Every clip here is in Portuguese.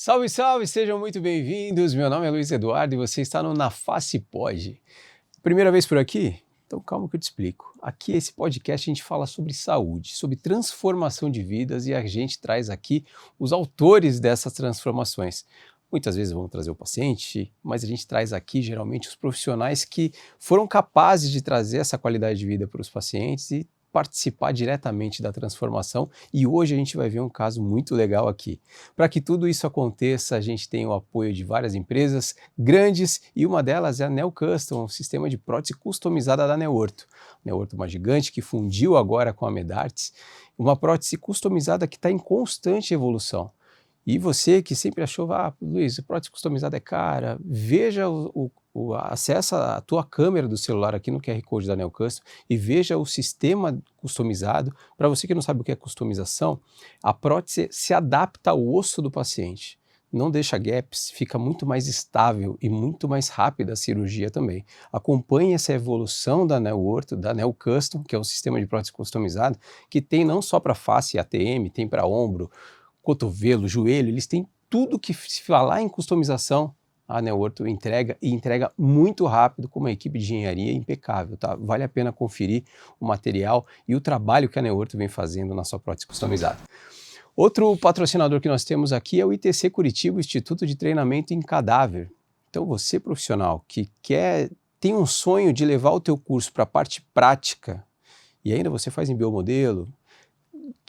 Salve, salve, sejam muito bem-vindos. Meu nome é Luiz Eduardo e você está no Na Face Pod. Primeira vez por aqui? Então calma que eu te explico. Aqui, esse podcast, a gente fala sobre saúde, sobre transformação de vidas e a gente traz aqui os autores dessas transformações. Muitas vezes vamos trazer o paciente, mas a gente traz aqui geralmente os profissionais que foram capazes de trazer essa qualidade de vida para os pacientes e participar diretamente da transformação, e hoje a gente vai ver um caso muito legal aqui. Para que tudo isso aconteça, a gente tem o apoio de várias empresas grandes e uma delas é a Neo Custom, um sistema de prótese customizada da Neorto. Neorto é uma gigante que fundiu agora com a Medartis, uma prótese customizada que está em constante evolução. E você que sempre achou, Luiz, a prótese customizada é cara, veja acessa a tua câmera do celular aqui no QR Code da Neo Custom e veja o sistema customizado. Para você que não sabe o que é customização, a prótese se adapta ao osso do paciente, não deixa gaps, fica muito mais estável e muito mais rápida a cirurgia também. Acompanhe essa evolução da Neorto, da Neo Custom, que é um sistema de prótese customizado, que tem não só para face e ATM, tem para ombro, cotovelo, joelho, eles têm tudo que se falar em customização, a Neorto entrega e entrega muito rápido com uma equipe de engenharia impecável, tá? Vale a pena conferir o material e o trabalho que a Neorto vem fazendo na sua prótese customizada. Outro patrocinador que nós temos aqui é o ITC Curitiba, Instituto de Treinamento em Cadáver. Então você, profissional, que tem um sonho de levar o teu curso para a parte prática e ainda você faz em biomodelo,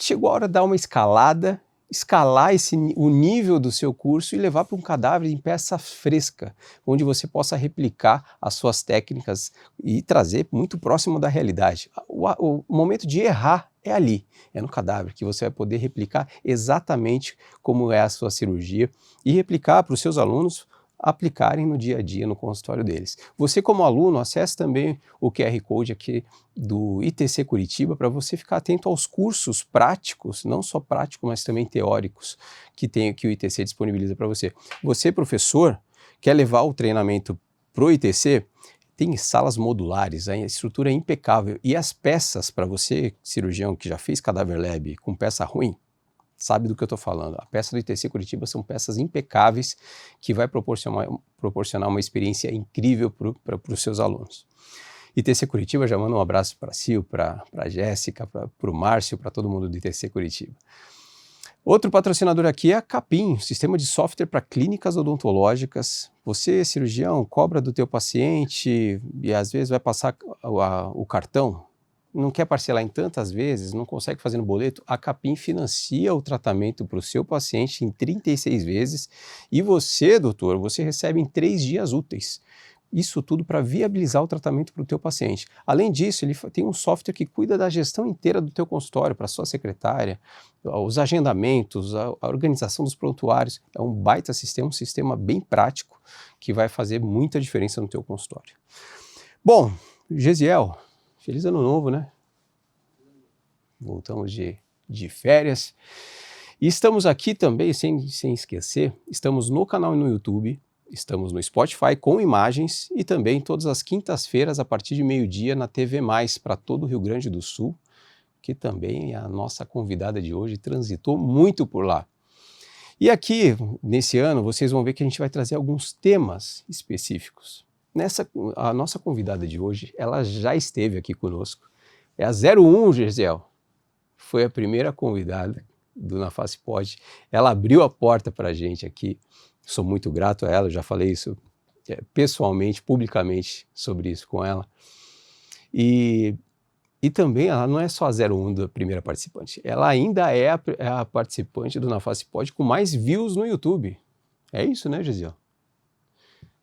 chegou a hora de dar uma escalar o nível do seu curso e levar para um cadáver em peça fresca, onde você possa replicar as suas técnicas e trazer muito próximo da realidade. O momento de errar é ali, é no cadáver, que você vai poder replicar exatamente como é a sua cirurgia e replicar para os seus alunos aplicarem no dia a dia no consultório deles. Você, como aluno, acesse também o QR Code aqui do ITC Curitiba para você ficar atento aos cursos práticos, não só práticos, mas também teóricos que o ITC disponibiliza para você. Você, professor, quer levar o treinamento para o ITC? Tem salas modulares, a estrutura é impecável e as peças para você, cirurgião que já fez cadáver lab com peça ruim, sabe do que eu estou falando. A peça do ITC Curitiba são peças impecáveis que vai proporcionar uma experiência incrível para os seus alunos. ITC Curitiba, já manda um abraço para a Sil, para a Jéssica, para o Márcio, para todo mundo do ITC Curitiba. Outro patrocinador aqui é a Capim, sistema de software para clínicas odontológicas. Você, cirurgião, cobra do teu paciente e às vezes vai passar o cartão, não quer parcelar em tantas vezes, não consegue fazer no boleto, a Capim financia o tratamento para o seu paciente em 36 vezes e você, doutor, você recebe em 3 dias úteis. Isso tudo para viabilizar o tratamento para o teu paciente. Além disso, ele tem um software que cuida da gestão inteira do teu consultório, para a sua secretária, os agendamentos, a organização dos prontuários. É um baita sistema, um sistema bem prático que vai fazer muita diferença no teu consultório. Bom, Gesiel, feliz ano novo, né? Voltamos de férias. E estamos aqui também, sem esquecer, estamos no canal no YouTube, estamos no Spotify com imagens e também todas as quintas-feiras a partir de meio-dia na TV Mais para todo o Rio Grande do Sul, que também a nossa convidada de hoje transitou muito por lá. E aqui, nesse ano, vocês vão ver que a gente vai trazer alguns temas específicos. A nossa convidada de hoje, ela já esteve aqui conosco. É a 01, Gesiel. Foi a primeira convidada do Na Face Pod. Ela abriu a porta para a gente aqui. Sou muito grato a ela, já falei isso pessoalmente, publicamente sobre isso com ela. E também ela não é só a 01 da primeira participante. Ela ainda é a participante do Na Face Pod com mais views no YouTube. É isso, né, Gesiel?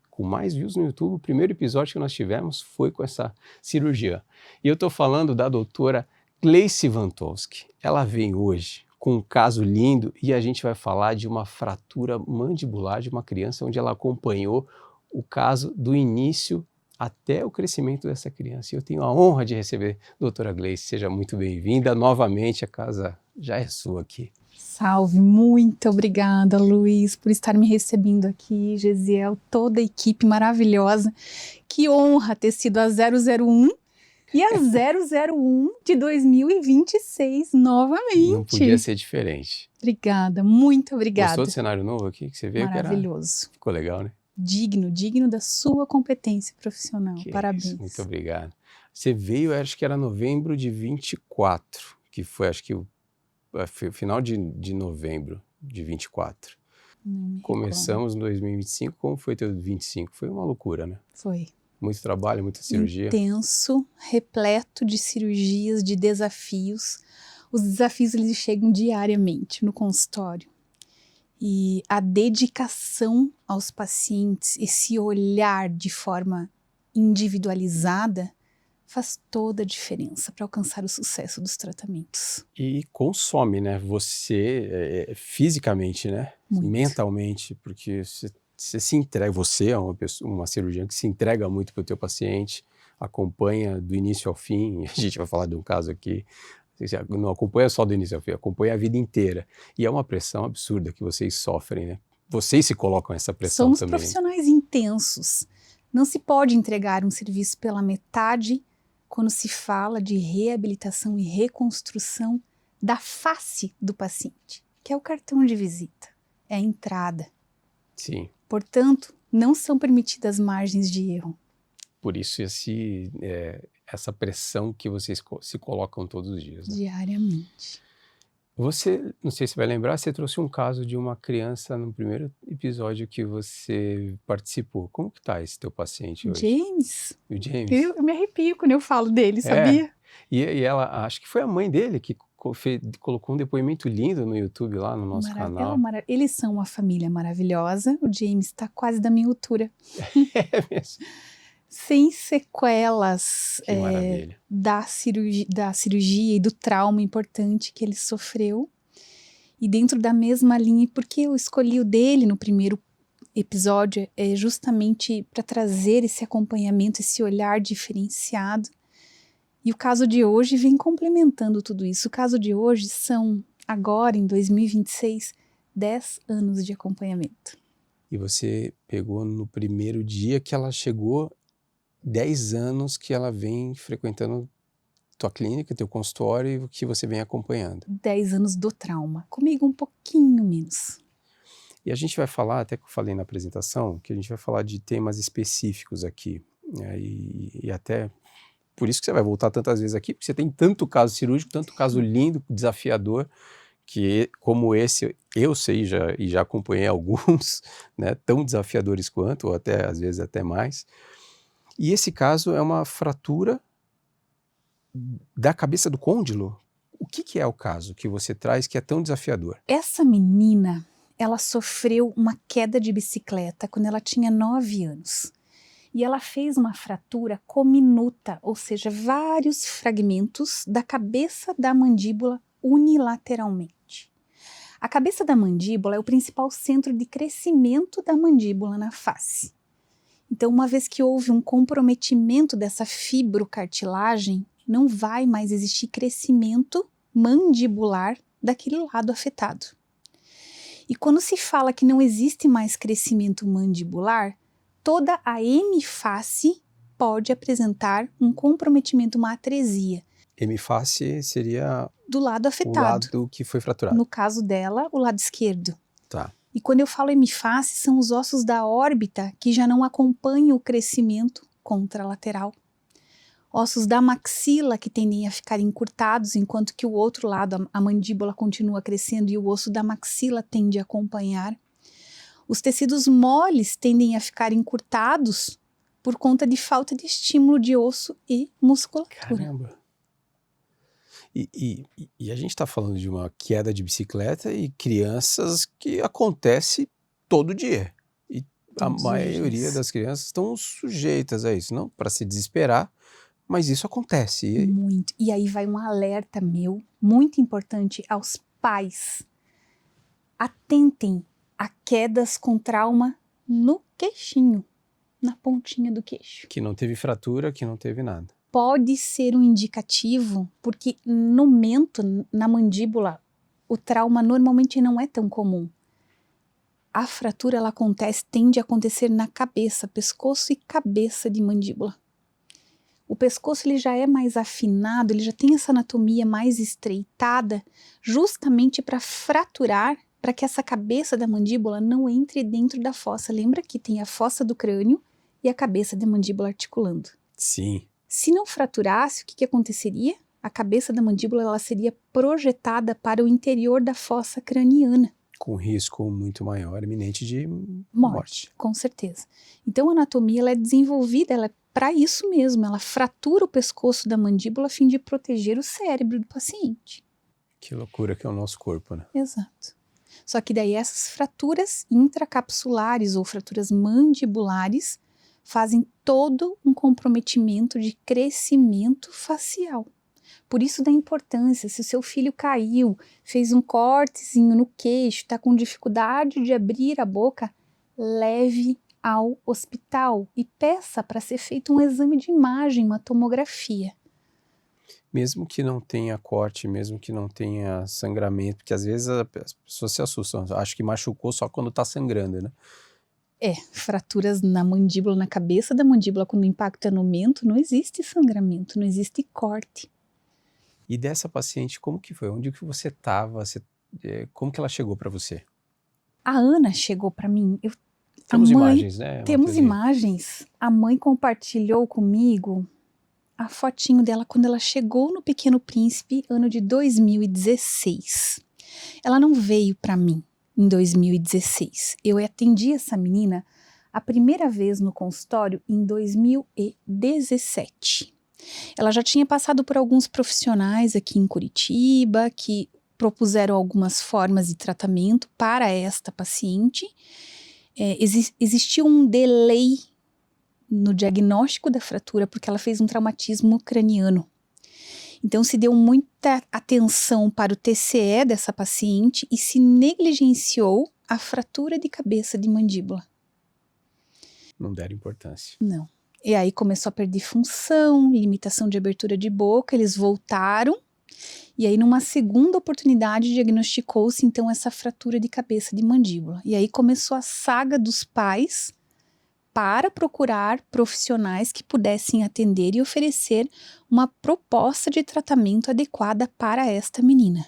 Com mais views no YouTube, o primeiro episódio que nós tivemos foi com essa cirurgia. E eu estou falando da doutora Gleice Wantowski. Ela vem hoje com um caso lindo e a gente vai falar de uma fratura mandibular de uma criança onde ela acompanhou o caso do início até o crescimento dessa criança. E eu tenho a honra de receber a doutora Gleice. Seja muito bem-vinda. Novamente, a casa já é sua aqui. Salve, muito obrigada, Luiz, por estar me recebendo aqui, Gesiel, toda a equipe maravilhosa. Que honra ter sido a 001 E a 001 de 2026 novamente. Não podia ser diferente. Obrigada, muito obrigada. Gostou do cenário novo aqui que você veio? Maravilhoso. Ficou legal, né? Digno da sua competência profissional. Que Parabéns. Isso, muito obrigado. Você veio, acho que era novembro de 24, que foi, acho que, o final de novembro de 24. Não me Começamos em 2025, como foi teu 25? Foi uma loucura, né? Foi. Muito trabalho, muita cirurgia. Intenso, repleto de cirurgias, de desafios. Os desafios eles chegam diariamente no consultório. E a dedicação aos pacientes, esse olhar de forma individualizada, faz toda a diferença para alcançar o sucesso dos tratamentos. E consome, né? Você, fisicamente, né? Muito. Mentalmente, porque você se entrega, você é uma cirurgiã que se entrega muito para o teu paciente, acompanha do início ao fim. A gente vai falar de um caso aqui, não acompanha só do início ao fim, acompanha a vida inteira. E é uma pressão absurda que vocês sofrem, né? Vocês se colocam essa pressão Somos também. profissionais intensos. Não se pode entregar um serviço pela metade quando se fala de reabilitação e reconstrução da face do paciente, que é o cartão de visita, é a entrada. Sim. Portanto, não são permitidas margens de erro. Por isso essa pressão que vocês se colocam todos os dias, né? Diariamente. Você, não sei se vai lembrar, você trouxe um caso de uma criança no primeiro episódio que você participou. Como que tá esse teu paciente hoje? James. O James? Eu me arrepio quando eu falo dele, sabia? E ela, acho que foi a mãe dele que colocou um depoimento lindo no YouTube lá no nosso canal. Eles são uma família maravilhosa. O James está quase da minha altura. É mesmo. Sem sequelas da cirurgia e do trauma importante que ele sofreu. E dentro da mesma linha, porque eu escolhi o dele no primeiro episódio, é justamente para trazer esse acompanhamento, esse olhar diferenciado. E o caso de hoje vem complementando tudo isso. O caso de hoje são, agora em 2026, 10 anos de acompanhamento. E você pegou no primeiro dia que ela chegou, 10 anos que ela vem frequentando tua clínica, teu consultório, que você vem acompanhando. 10 anos do trauma, comigo um pouquinho menos. E a gente vai falar, até que eu falei na apresentação, que a gente vai falar de temas específicos aqui, né? E até por isso que você vai voltar tantas vezes aqui, porque você tem tanto caso cirúrgico, tanto caso lindo, desafiador, que como esse eu sei e já acompanhei alguns, né, tão desafiadores quanto, ou até às vezes até mais. E esse caso é uma fratura da cabeça do côndilo. O que é o caso que você traz que é tão desafiador? Essa menina, ela sofreu uma queda de bicicleta quando ela tinha 9 anos. E ela fez uma fratura cominuta, ou seja, vários fragmentos da cabeça da mandíbula unilateralmente. A cabeça da mandíbula é o principal centro de crescimento da mandíbula na face. Então, uma vez que houve um comprometimento dessa fibrocartilagem, não vai mais existir crescimento mandibular daquele lado afetado. E quando se fala que não existe mais crescimento mandibular, toda a hemiface pode apresentar um comprometimento, uma atresia. Hemiface seria do lado afetado. O lado que foi fraturado. No caso dela, o lado esquerdo. Tá. E quando eu falo hemiface, são os ossos da órbita que já não acompanham o crescimento contralateral. Ossos da maxila que tendem a ficar encurtados, enquanto que o outro lado, a mandíbula, continua crescendo e o osso da maxila tende a acompanhar. Os tecidos moles tendem a ficar encurtados por conta de falta de estímulo de osso e musculatura. Caramba! E a gente está falando de uma queda de bicicleta e crianças que acontece todo dia. E Todos a os maioria dias. das crianças estão sujeitas a isso, não para se desesperar, mas isso acontece. Muito. E aí vai um alerta meu, muito importante aos pais. Atentem a quedas com trauma no queixinho, na pontinha do queixo. Que não teve fratura, que não teve nada. Pode ser um indicativo, porque no mento, na mandíbula, o trauma normalmente não é tão comum. A fratura, ela tende a acontecer na cabeça, pescoço e cabeça de mandíbula. O pescoço ele já é mais afinado, ele já tem essa anatomia mais estreitada, justamente para fraturar, para que essa cabeça da mandíbula não entre dentro da fossa. Lembra que tem a fossa do crânio e a cabeça da mandíbula articulando. Sim. Se não fraturasse, o que aconteceria? A cabeça da mandíbula ela seria projetada para o interior da fossa craniana. Com risco muito maior, iminente de morte. Com certeza. Então a anatomia ela é desenvolvida, ela é para isso mesmo, ela fratura o pescoço da mandíbula a fim de proteger o cérebro do paciente. Que loucura que é o nosso corpo, né? Exato. Só que daí essas fraturas intracapsulares ou fraturas mandibulares fazem todo um comprometimento de crescimento facial. Por isso da importância, se o seu filho caiu, fez um cortezinho no queixo, está com dificuldade de abrir a boca, leve ao hospital e peça para ser feito um exame de imagem, uma tomografia. Mesmo que não tenha corte, mesmo que não tenha sangramento, porque às vezes as pessoas se assustam, acham que machucou só quando está sangrando, né? Fraturas na mandíbula, na cabeça da mandíbula, quando o impacto é no mento, não existe sangramento, não existe corte. E dessa paciente, como que foi? Onde que você estava? Como que ela chegou para você? A Ana chegou para mim. Temos imagens, né? Temos imagens. A mãe compartilhou comigo a fotinho dela quando ela chegou no Pequeno Príncipe, ano de 2016. Ela não veio para mim em 2016. Eu atendi essa menina a primeira vez no consultório em 2017. Ela já tinha passado por alguns profissionais aqui em Curitiba que propuseram algumas formas de tratamento para esta paciente. Existia um delay no diagnóstico da fratura porque ela fez um traumatismo craniano. Então se deu muita atenção para o TCE dessa paciente e se negligenciou a fratura de cabeça de mandíbula. Não deram importância. Não. E aí começou a perder função, limitação de abertura de boca, eles voltaram. E aí numa segunda oportunidade diagnosticou-se então essa fratura de cabeça de mandíbula. E aí começou a saga dos pais para procurar profissionais que pudessem atender e oferecer uma proposta de tratamento adequada para esta menina.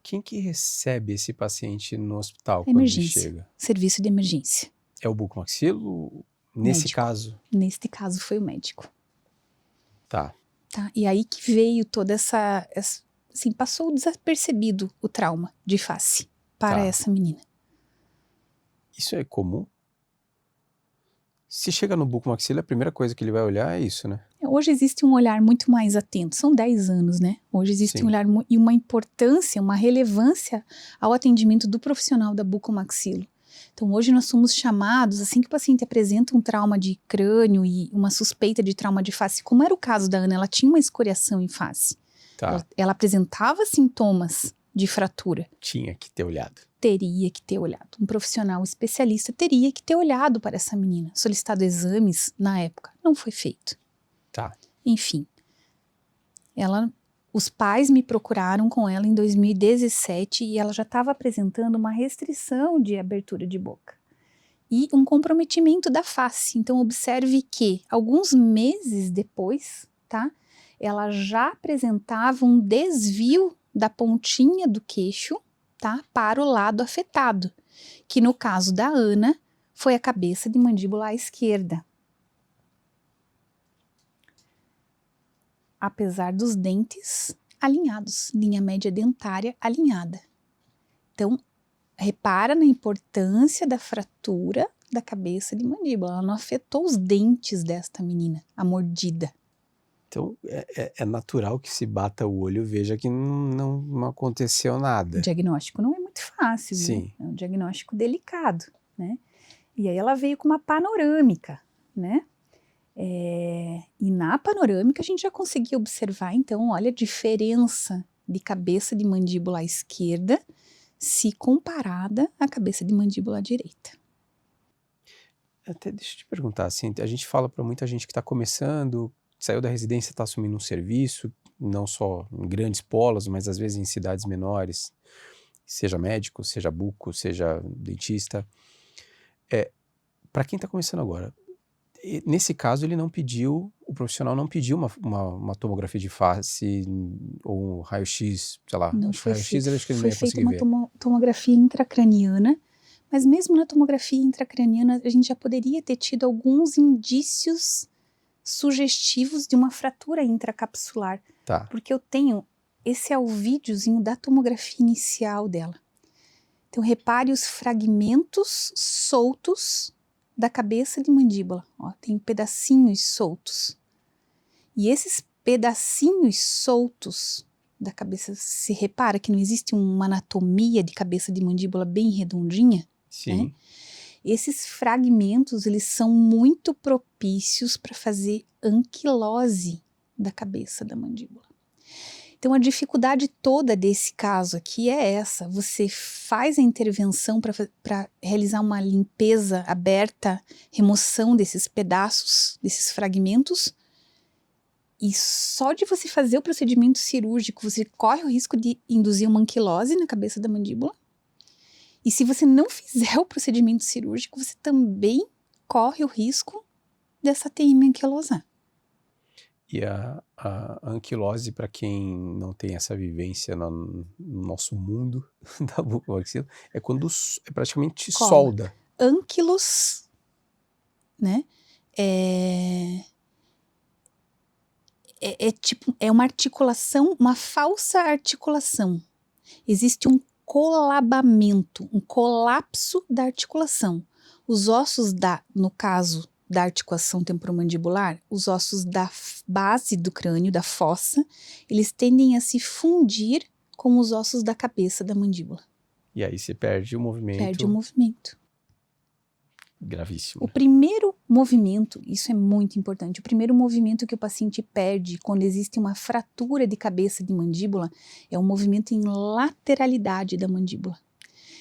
Quem que recebe esse paciente no hospital quando ele Emergência. chega? Serviço de emergência. É o bucomaxilo? Nesse Médico. caso? Neste caso foi o médico. Tá. E aí que veio toda essa assim, passou desapercebido o trauma de face para essa menina. Isso é comum? Se chega no bucomaxilo, a primeira coisa que ele vai olhar é isso, né? Hoje existe um olhar muito mais atento, são 10 anos, né? Hoje existe um olhar e uma importância, uma relevância ao atendimento do profissional da bucomaxilo. Então hoje nós somos chamados, assim que o paciente apresenta um trauma de crânio e uma suspeita de trauma de face, como era o caso da Ana, ela tinha uma escoriação em face. Ela apresentava sintomas de fratura. Tinha que ter olhado. Teria que ter olhado. Um profissional especialista teria que ter olhado para essa menina. Solicitado exames na época. Não foi feito. Enfim. Os pais me procuraram com ela em 2017 e ela já estava apresentando uma restrição de abertura de boca. E um comprometimento da face. Então observe que alguns meses depois, ela já apresentava um desvio da pontinha do queixo, para o lado afetado, que no caso da Ana foi a cabeça de mandíbula à esquerda. Apesar dos dentes alinhados, linha média dentária alinhada. Então, repara na importância da fratura da cabeça de mandíbula, ela não afetou os dentes desta menina, a mordida. Então, é natural que se bata o olho e veja que não aconteceu nada. O diagnóstico não é muito fácil, Sim. É um diagnóstico delicado, né? E aí ela veio com uma panorâmica, né? E na panorâmica a gente já conseguia observar, então, olha a diferença de cabeça de mandíbula à esquerda se comparada à cabeça de mandíbula à direita. Até deixa eu te perguntar, assim, a gente fala para muita gente que está começando, saiu da residência, está assumindo um serviço, não só em grandes polos, mas às vezes em cidades menores, seja médico, seja buco, seja dentista. Para quem está começando agora, nesse caso ele não pediu o profissional não pediu uma tomografia de face ou um raio-x, sei lá. Não Acho que foi raio-x feito. ele acho que ele não Foi ia feita conseguir uma ver. tomografia intracraniana, mas mesmo na tomografia intracraniana a gente já poderia ter tido alguns indícios sugestivos de uma fratura intracapsular, Tá. porque esse é o videozinho da tomografia inicial dela. Então repare os fragmentos soltos da cabeça de mandíbula, ó, tem pedacinhos soltos. E esses pedacinhos soltos da cabeça, se repara que não existe uma anatomia de cabeça de mandíbula bem redondinha? Sim. Esses fragmentos, eles são muito propícios para fazer anquilose da cabeça da mandíbula. Então, a dificuldade toda desse caso aqui é essa. Você faz a intervenção para realizar uma limpeza aberta, remoção desses pedaços, desses fragmentos, e só de você fazer o procedimento cirúrgico, você corre o risco de induzir uma anquilose na cabeça da mandíbula. E se você não fizer o procedimento cirúrgico, você também corre o risco dessa TM anquilosar. E a anquilose, para quem não tem essa vivência no nosso mundo da bucomaxila, é quando é praticamente Cola. solda. Ânquilos, né? É uma articulação, uma falsa articulação. Existe um colabamento, um colapso da articulação. Os ossos no caso da articulação temporomandibular, os ossos da base do crânio, da fossa, eles tendem a se fundir com os ossos da cabeça da mandíbula. E aí você perde o movimento. Perde o movimento. Gravíssimo. O primeiro movimento, isso é muito importante, o primeiro movimento que o paciente perde quando existe uma fratura de cabeça de mandíbula é o movimento em lateralidade da mandíbula.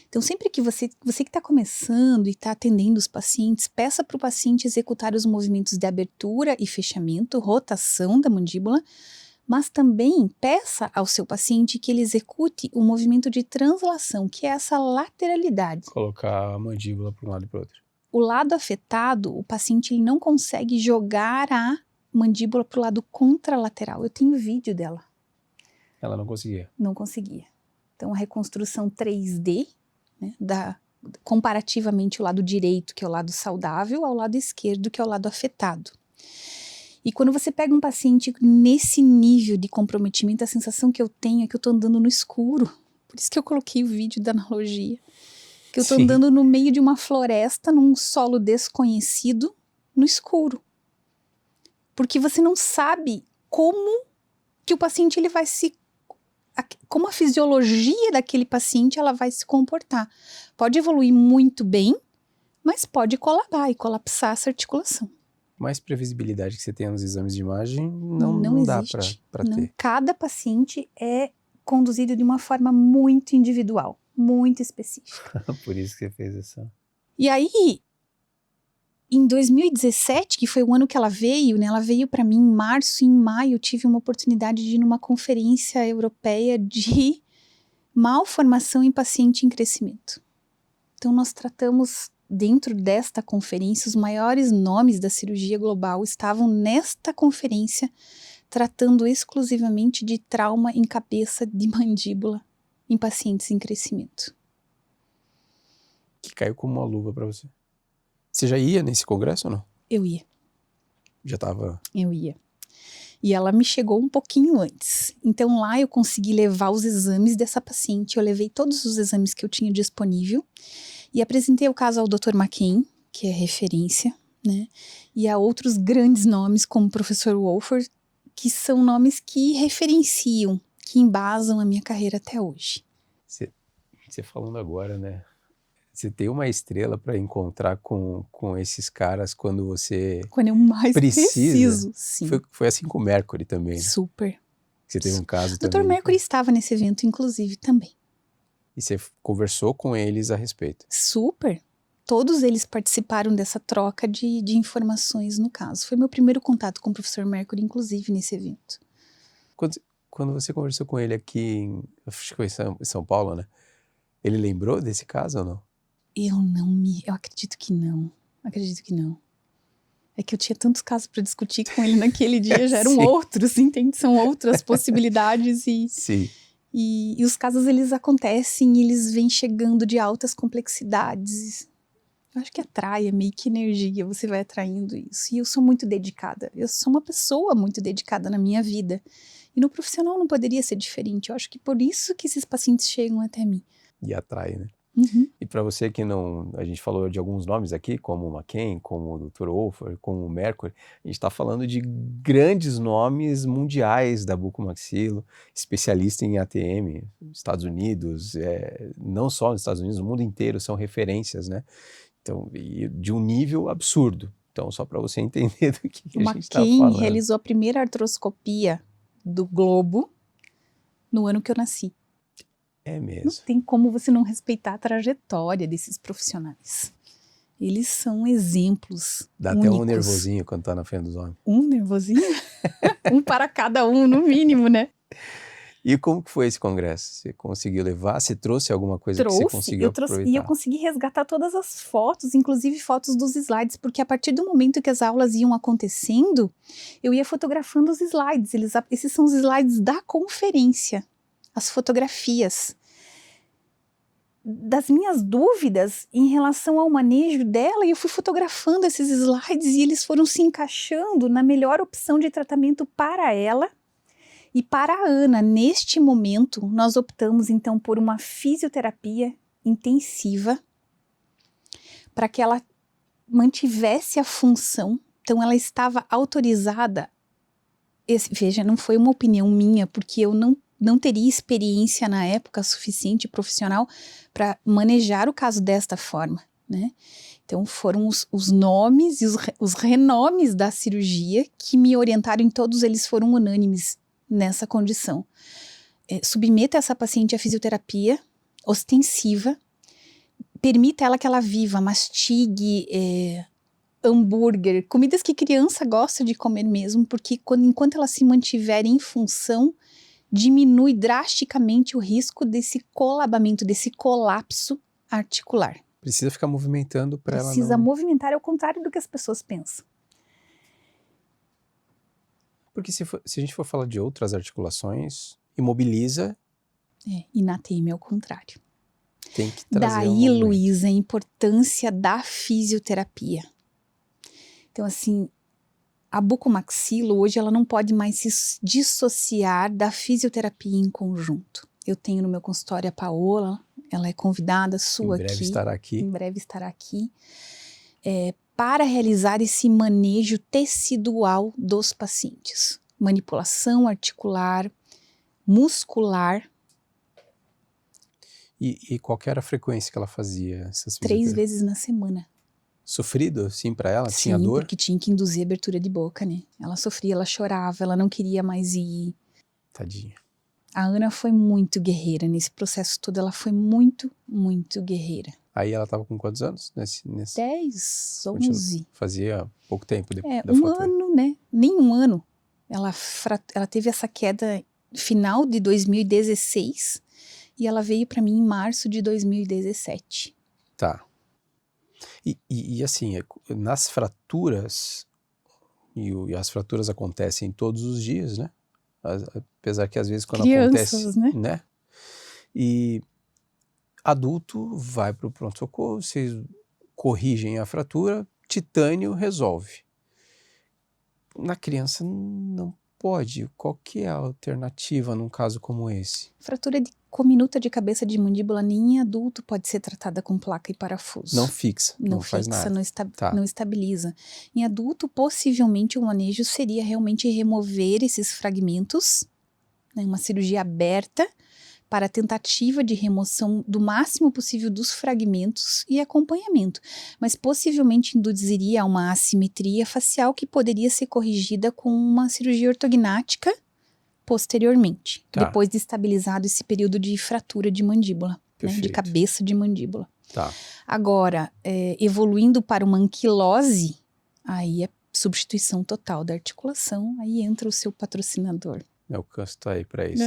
Então, sempre que você que está começando e está atendendo os pacientes, peça para o paciente executar os movimentos de abertura e fechamento, rotação da mandíbula, mas também peça ao seu paciente que ele execute o movimento de translação, que é essa lateralidade. Colocar a mandíbula para um lado e para o outro. O lado afetado, o paciente ele não consegue jogar a mandíbula para o lado contralateral. Eu tenho vídeo dela. Ela não conseguia. Não conseguia. Então, a reconstrução 3D, né, comparativamente o lado direito, que é o lado saudável, ao lado esquerdo, que é o lado afetado. E quando você pega um paciente nesse nível de comprometimento, a sensação que eu tenho é que eu estou andando no escuro. Por isso que eu coloquei o vídeo da analogia. Que eu estou andando no meio de uma floresta, num solo desconhecido, no escuro. Porque você não sabe como que o paciente ele vai como a fisiologia daquele paciente ela vai se comportar. Pode evoluir muito bem, mas pode colabar e colapsar essa articulação. Mais previsibilidade que você tem nos exames de imagem não dá para ter. Cada paciente é conduzido de uma forma muito individual, muito específica. Por isso que você fez essa. E aí, em 2017, que foi o ano que ela veio, né? Ela veio para mim em março e em maio eu tive uma oportunidade de ir numa conferência europeia de malformação em paciente em crescimento. Então nós tratamos dentro desta conferência, os maiores nomes da cirurgia global estavam nesta conferência tratando exclusivamente de trauma em cabeça de mandíbula em pacientes em crescimento. Que caiu como uma luva para você. Você já ia nesse congresso ou não? Eu ia. Já estava? Eu ia. E ela me chegou um pouquinho antes. Então lá eu consegui levar os exames dessa paciente. Eu levei todos os exames que eu tinha disponível e apresentei o caso ao Dr. McCain, que é referência, né? E a outros grandes nomes como o professor Wolford, que são nomes que referenciam, que embasam a minha carreira até hoje. Você falando agora, né? Você tem uma estrela para encontrar com esses caras quando você Quando eu mais precisa. preciso, sim. Foi assim com o Mercury também, né? Super. Você teve um caso O Dr. também. Mercury estava nesse evento, inclusive, também. E você conversou com eles a respeito. Super. Todos eles participaram dessa troca de informações no caso. Foi meu primeiro contato com o professor Mercury, inclusive, nesse evento. Quando você conversou com ele aqui, acho que foi em São Paulo, né? Ele lembrou desse caso ou não? Eu acredito que não. Acredito que não. É que eu tinha tantos casos para discutir com ele naquele dia, já eram Sim. outros, entende? São outras possibilidades Sim. e os casos eles acontecem, eles vêm chegando de altas complexidades. Eu acho que atrai, é meio que energia, você vai atraindo isso. E eu sou muito dedicada, eu sou uma pessoa muito dedicada na minha vida. E no profissional não poderia ser diferente. Eu acho que por isso que esses pacientes chegam até mim. E atrai, né? Uhum. E para você que não... A gente falou de alguns nomes aqui, como o McCain, como o Dr. Wolfer, como o Mercury. A gente está falando de grandes nomes mundiais da bucomaxilo, especialista em ATM, Estados Unidos, não só nos Estados Unidos, no mundo inteiro são referências, né? Então, e de um nível absurdo. Então, só para você entender do que O a gente está McCain falando. realizou a primeira artroscopia do globo no ano que eu nasci. É Não mesmo. tem como você não respeitar a trajetória desses profissionais. Eles são exemplos Dá únicos. até um nervosinho quando tá na frente dos homens. Um nervosinho? Um para cada um, no mínimo, né? E como que foi esse congresso? Você conseguiu levar? Você trouxe alguma coisa que você conseguiu aproveitar? E eu consegui resgatar todas as fotos, inclusive fotos dos slides, porque a partir do momento que as aulas iam acontecendo, eu ia fotografando os slides. Esses são os slides da conferência, as fotografias. Das minhas dúvidas em relação ao manejo dela, e eu fui fotografando esses slides e eles foram se encaixando na melhor opção de tratamento para ela e para a Ana. Neste momento, nós optamos então por uma fisioterapia intensiva para que ela mantivesse a função. Então ela estava autorizada, veja, não foi uma opinião minha, porque eu não teria experiência na época suficiente profissional para manejar o caso desta forma, né? Então foram os nomes e os renomes da cirurgia que me orientaram, e todos eles foram unânimes nessa condição. Submeta essa paciente à fisioterapia ostensiva, permita ela que ela viva, mastigue hambúrguer, comidas que criança gosta de comer mesmo, porque enquanto ela se mantiver em função, diminui drasticamente o risco desse colabamento, desse colapso articular. Precisa ficar movimentando para ela não... Precisa movimentar, é o contrário do que as pessoas pensam. Porque se a gente for falar de outras articulações, imobiliza... E na TM é o contrário. Tem que trazer Daí, Luísa, a importância da fisioterapia. Então, assim, a bucomaxilo hoje ela não pode mais se dissociar da fisioterapia em conjunto. Eu tenho no meu consultório a Paola, ela é convidada sua aqui. Em breve estará aqui. Para realizar esse manejo tecidual dos pacientes. Manipulação articular, muscular. E qual que era a frequência que ela fazia essas 3 vezes na semana. Sofrido, sim, para ela? Sim, tinha dor? Porque tinha que induzir a abertura de boca, né? Ela sofria, ela chorava, ela não queria mais ir. Tadinha. A Ana foi muito guerreira nesse processo todo, ela foi muito, muito guerreira. Aí ela estava com quantos anos? 10, 11. Fazia pouco tempo da um fratura. ano, né? Nem um ano. Ela teve essa queda final de 2016 e ela veio para mim em março de 2017. Tá. E assim, nas fraturas, e as fraturas acontecem todos os dias, né? Apesar que às vezes quando Crianças, acontece, né? E adulto vai para o pronto-socorro, vocês corrigem a fratura, titânio resolve. Na criança não pode. Qual que é a alternativa num caso como esse? Fratura cominuta de cabeça de mandíbula nem em adulto pode ser tratada com placa e parafuso. Não fixa, não faz nada. Não estabiliza. Em adulto, possivelmente o manejo seria realmente remover esses fragmentos, né, uma cirurgia aberta para tentativa de remoção do máximo possível dos fragmentos e acompanhamento, mas possivelmente induziria a uma assimetria facial que poderia ser corrigida com uma cirurgia ortognática posteriormente, depois de estabilizado esse período de fratura de mandíbula, né, de cabeça de mandíbula. Tá. Agora, evoluindo para uma anquilose, aí é substituição total da articulação, aí entra o seu patrocinador. O Câncer está aí para isso.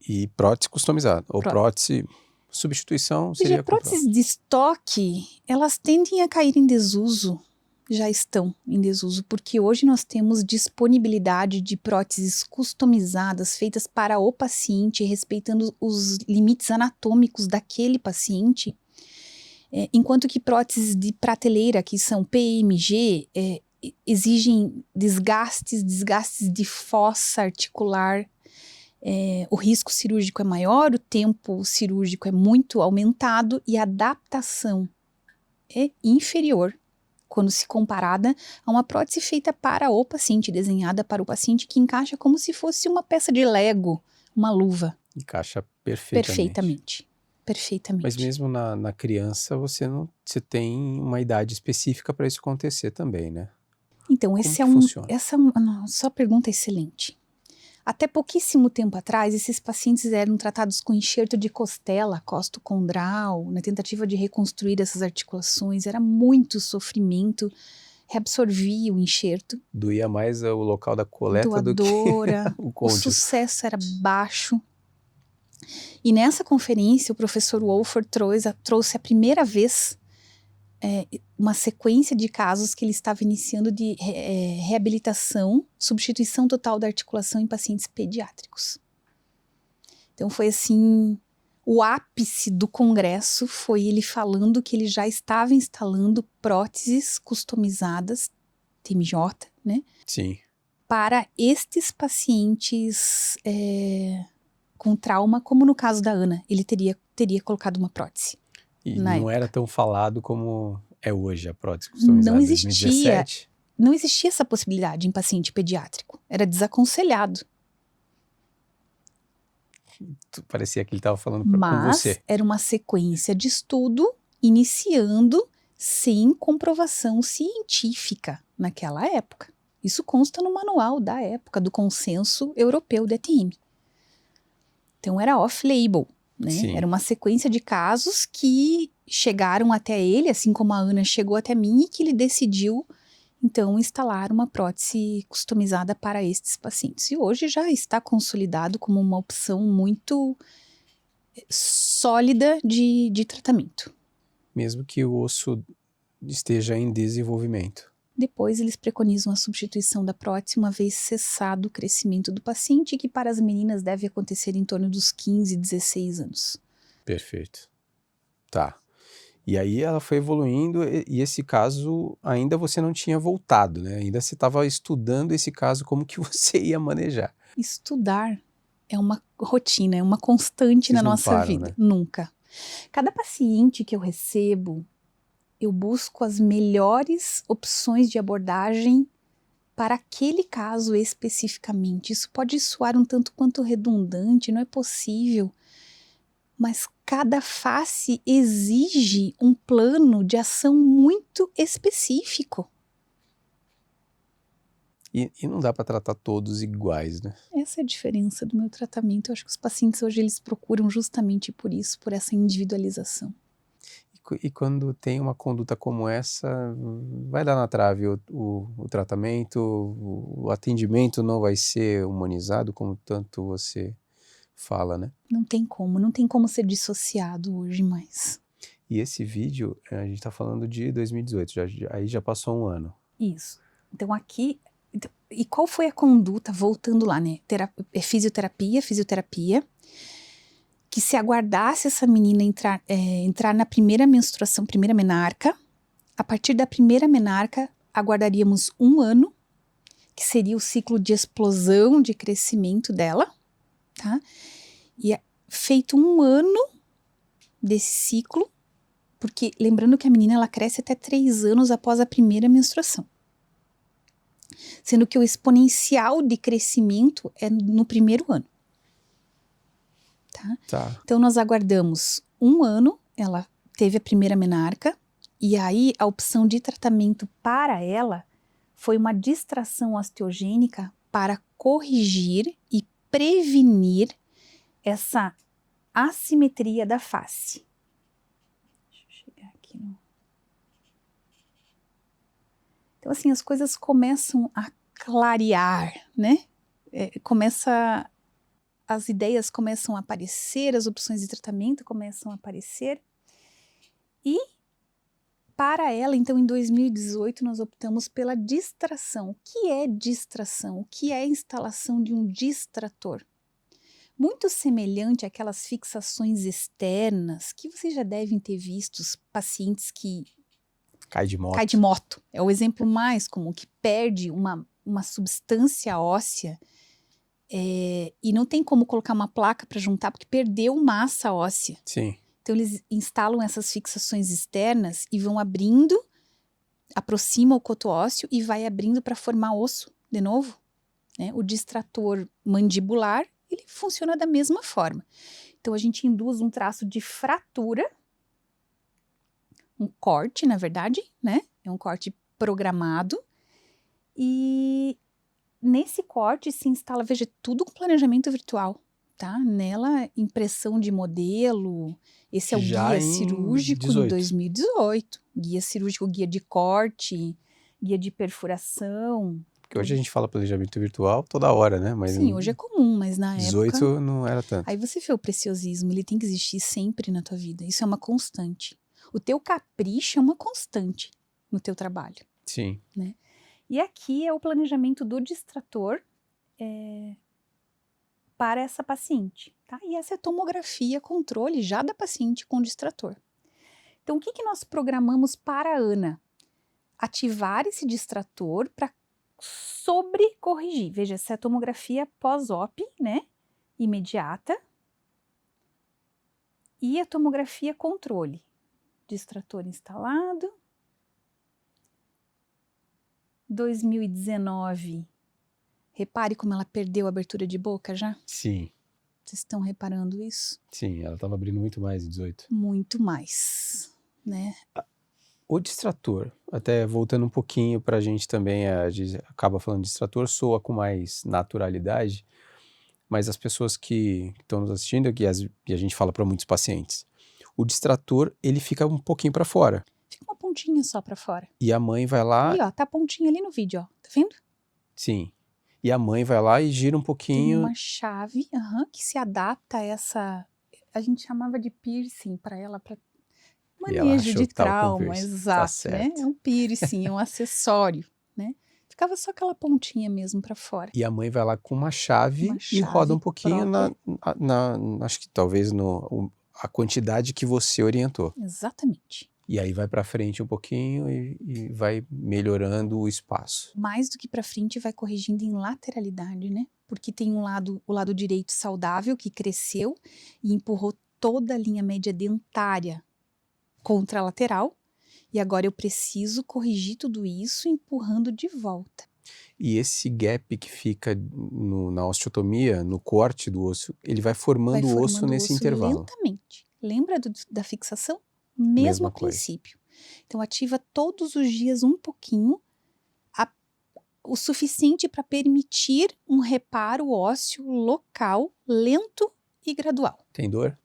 E prótese customizada, ou prótese, substituição seria... Próteses de estoque, elas tendem a cair em desuso. já estão em desuso, porque hoje nós temos disponibilidade de próteses customizadas, feitas para o paciente, respeitando os limites anatômicos daquele paciente, enquanto que próteses de prateleira, que são PMG, exigem desgastes de fossa articular, o risco cirúrgico é maior, o tempo cirúrgico é muito aumentado e a adaptação é inferior quando se comparada a uma prótese feita para o paciente, desenhada para o paciente, que encaixa como se fosse uma peça de Lego, uma luva. Encaixa perfeitamente. Perfeitamente. Mas mesmo na criança, você tem uma idade específica para isso acontecer também, né? Então, Funciona? sua pergunta é excelente. Até pouquíssimo tempo atrás, esses pacientes eram tratados com enxerto de costela, costocondral, na tentativa de reconstruir essas articulações. Era muito sofrimento, reabsorvia o enxerto. Doía mais o local da coleta Doadora, do que o o côndilo. sucesso era baixo. E nessa conferência, o professor Wolfer trouxe a primeira vez uma sequência de casos que ele estava iniciando de reabilitação, substituição total da articulação em pacientes pediátricos. Então foi assim, o ápice do congresso foi ele falando que ele já estava instalando próteses customizadas, TMJ, né? Sim. Para estes pacientes com trauma, como no caso da Ana, ele teria colocado uma prótese. E na não época. era tão falado como é hoje a prótese customizada. Não Em existia. 2017. Não existia essa possibilidade em paciente pediátrico. Era desaconselhado. Parecia que ele estava falando com Mas você. era uma sequência de estudo iniciando sem comprovação científica naquela época. Isso consta no manual da época do Consenso Europeu de ETM. Então era off-label, né? Sim. Era uma sequência de casos que chegaram até ele, assim como a Ana chegou até mim, e que ele decidiu então instalar uma prótese customizada para estes pacientes. E hoje já está consolidado como uma opção muito sólida de tratamento. Mesmo que o osso esteja em desenvolvimento. Depois eles preconizam a substituição da prótese uma vez cessado o crescimento do paciente, que para as meninas deve acontecer em torno dos 15, 16 anos. Perfeito. Tá. E aí ela foi evoluindo e esse caso ainda você não tinha voltado, né? Ainda você estava estudando esse caso, como que você ia manejar. Estudar é uma rotina, é uma constante Vocês na não nossa param, vida. né? Nunca. Cada paciente que eu recebo, eu busco as melhores opções de abordagem para aquele caso especificamente. Isso pode soar um tanto quanto redundante, não é possível, mas cada face exige um plano de ação muito específico. E não dá para tratar todos iguais, né? Essa é a diferença do meu tratamento. Eu acho que os pacientes hoje eles procuram justamente por isso, por essa individualização. E quando tem uma conduta como essa, vai dar na trave o tratamento, o atendimento não vai ser humanizado como tanto você fala, né? Não tem como ser dissociado hoje mais. E esse vídeo, a gente está falando de 2018, aí já passou um ano. Isso. Então aqui, e qual foi a conduta, voltando lá, né? Fisioterapia, que se aguardasse essa menina entrar na primeira menstruação, primeira menarca, a partir da primeira menarca, aguardaríamos 1 ano, que seria o ciclo de explosão de crescimento dela, tá? E feito 1 ano desse ciclo, porque lembrando que a menina ela cresce até 3 anos após a primeira menstruação. Sendo que o exponencial de crescimento é no primeiro ano. Tá? Então nós aguardamos 1 ano, ela teve a primeira menarca, e aí a opção de tratamento para ela foi uma distração osteogênica para corrigir e prevenir essa assimetria da face. Deixa eu chegar aqui no... Então assim, as coisas começam a clarear, né? As ideias começam a aparecer, as opções de tratamento começam a aparecer, e para ela, então, em 2018, nós optamos pela distração. O que é distração? O que é a instalação de um distrator? Muito semelhante àquelas fixações externas que vocês já devem ter visto, os pacientes que Cai de moto. cai de moto. É o exemplo mais comum, que perde uma substância óssea e não tem como colocar uma placa para juntar porque perdeu massa óssea. Sim. Então eles instalam essas fixações externas e vão abrindo, aproxima o coto ósseo e vai abrindo para formar osso de novo, né? O distrator mandibular, ele funciona da mesma forma. Então a gente induz um traço de fratura, um corte, na verdade, né? É um corte programado e nesse corte se instala, veja, tudo com planejamento virtual, tá? Nela, impressão de modelo, esse é o Já guia em cirúrgico 18. de 2018, guia cirúrgico, guia de corte, guia de perfuração. Porque hoje a gente fala planejamento virtual toda hora, né? Mas Sim, em hoje é comum, mas na 18 época... não era tanto. Aí você vê o preciosismo, ele tem que existir sempre na tua vida, isso é uma constante. O teu capricho é uma constante no teu trabalho. Sim. E aqui é o planejamento do distrator para essa paciente, tá? E essa é a tomografia controle já da paciente com distrator. Então, o que que nós programamos para a Ana? Ativar esse distrator para sobrecorrigir. Veja, essa é a tomografia pós-op, né? Imediata. E a tomografia controle. Distrator instalado. 2019. Repare como ela perdeu a abertura de boca já? Sim. Vocês estão reparando isso? Sim, ela estava abrindo muito mais em 18. Muito mais, né? O distrator, até voltando um pouquinho para a gente também, a gente acaba falando de distrator, soa com mais naturalidade, mas as pessoas que estão nos assistindo, e a gente fala para muitos pacientes, o distrator, ele fica um pouquinho para fora. Fica uma pontinha só para fora. E a mãe vai lá... Ali, ó, tá a pontinha ali no vídeo, ó. Tá vendo? Sim. E a mãe vai lá e gira um Tem pouquinho... uma chave, que se adapta a essa... A gente chamava de piercing para ela, para E ela manejo achou de que tava com trauma, piercing. Tá exato, né? certo. É um piercing, é um acessório, né? Ficava só aquela pontinha mesmo para fora. E a mãe vai lá com uma chave Uma e roda chave um pouquinho acho que talvez a quantidade que você orientou. Exatamente. E aí vai para frente um pouquinho e vai melhorando o espaço. Mais do que para frente, vai corrigindo em lateralidade, né? Porque tem o lado direito saudável que cresceu e empurrou toda a linha média dentária contra a lateral. E agora eu preciso corrigir tudo isso empurrando de volta. E esse gap que fica na osteotomia, no corte do osso, ele vai formando o osso nesse intervalo. Lentamente. Lembra da fixação? Mesmo princípio. Então ativa todos os dias um pouquinho, o suficiente para permitir um reparo ósseo local, lento e gradual. Tem dor?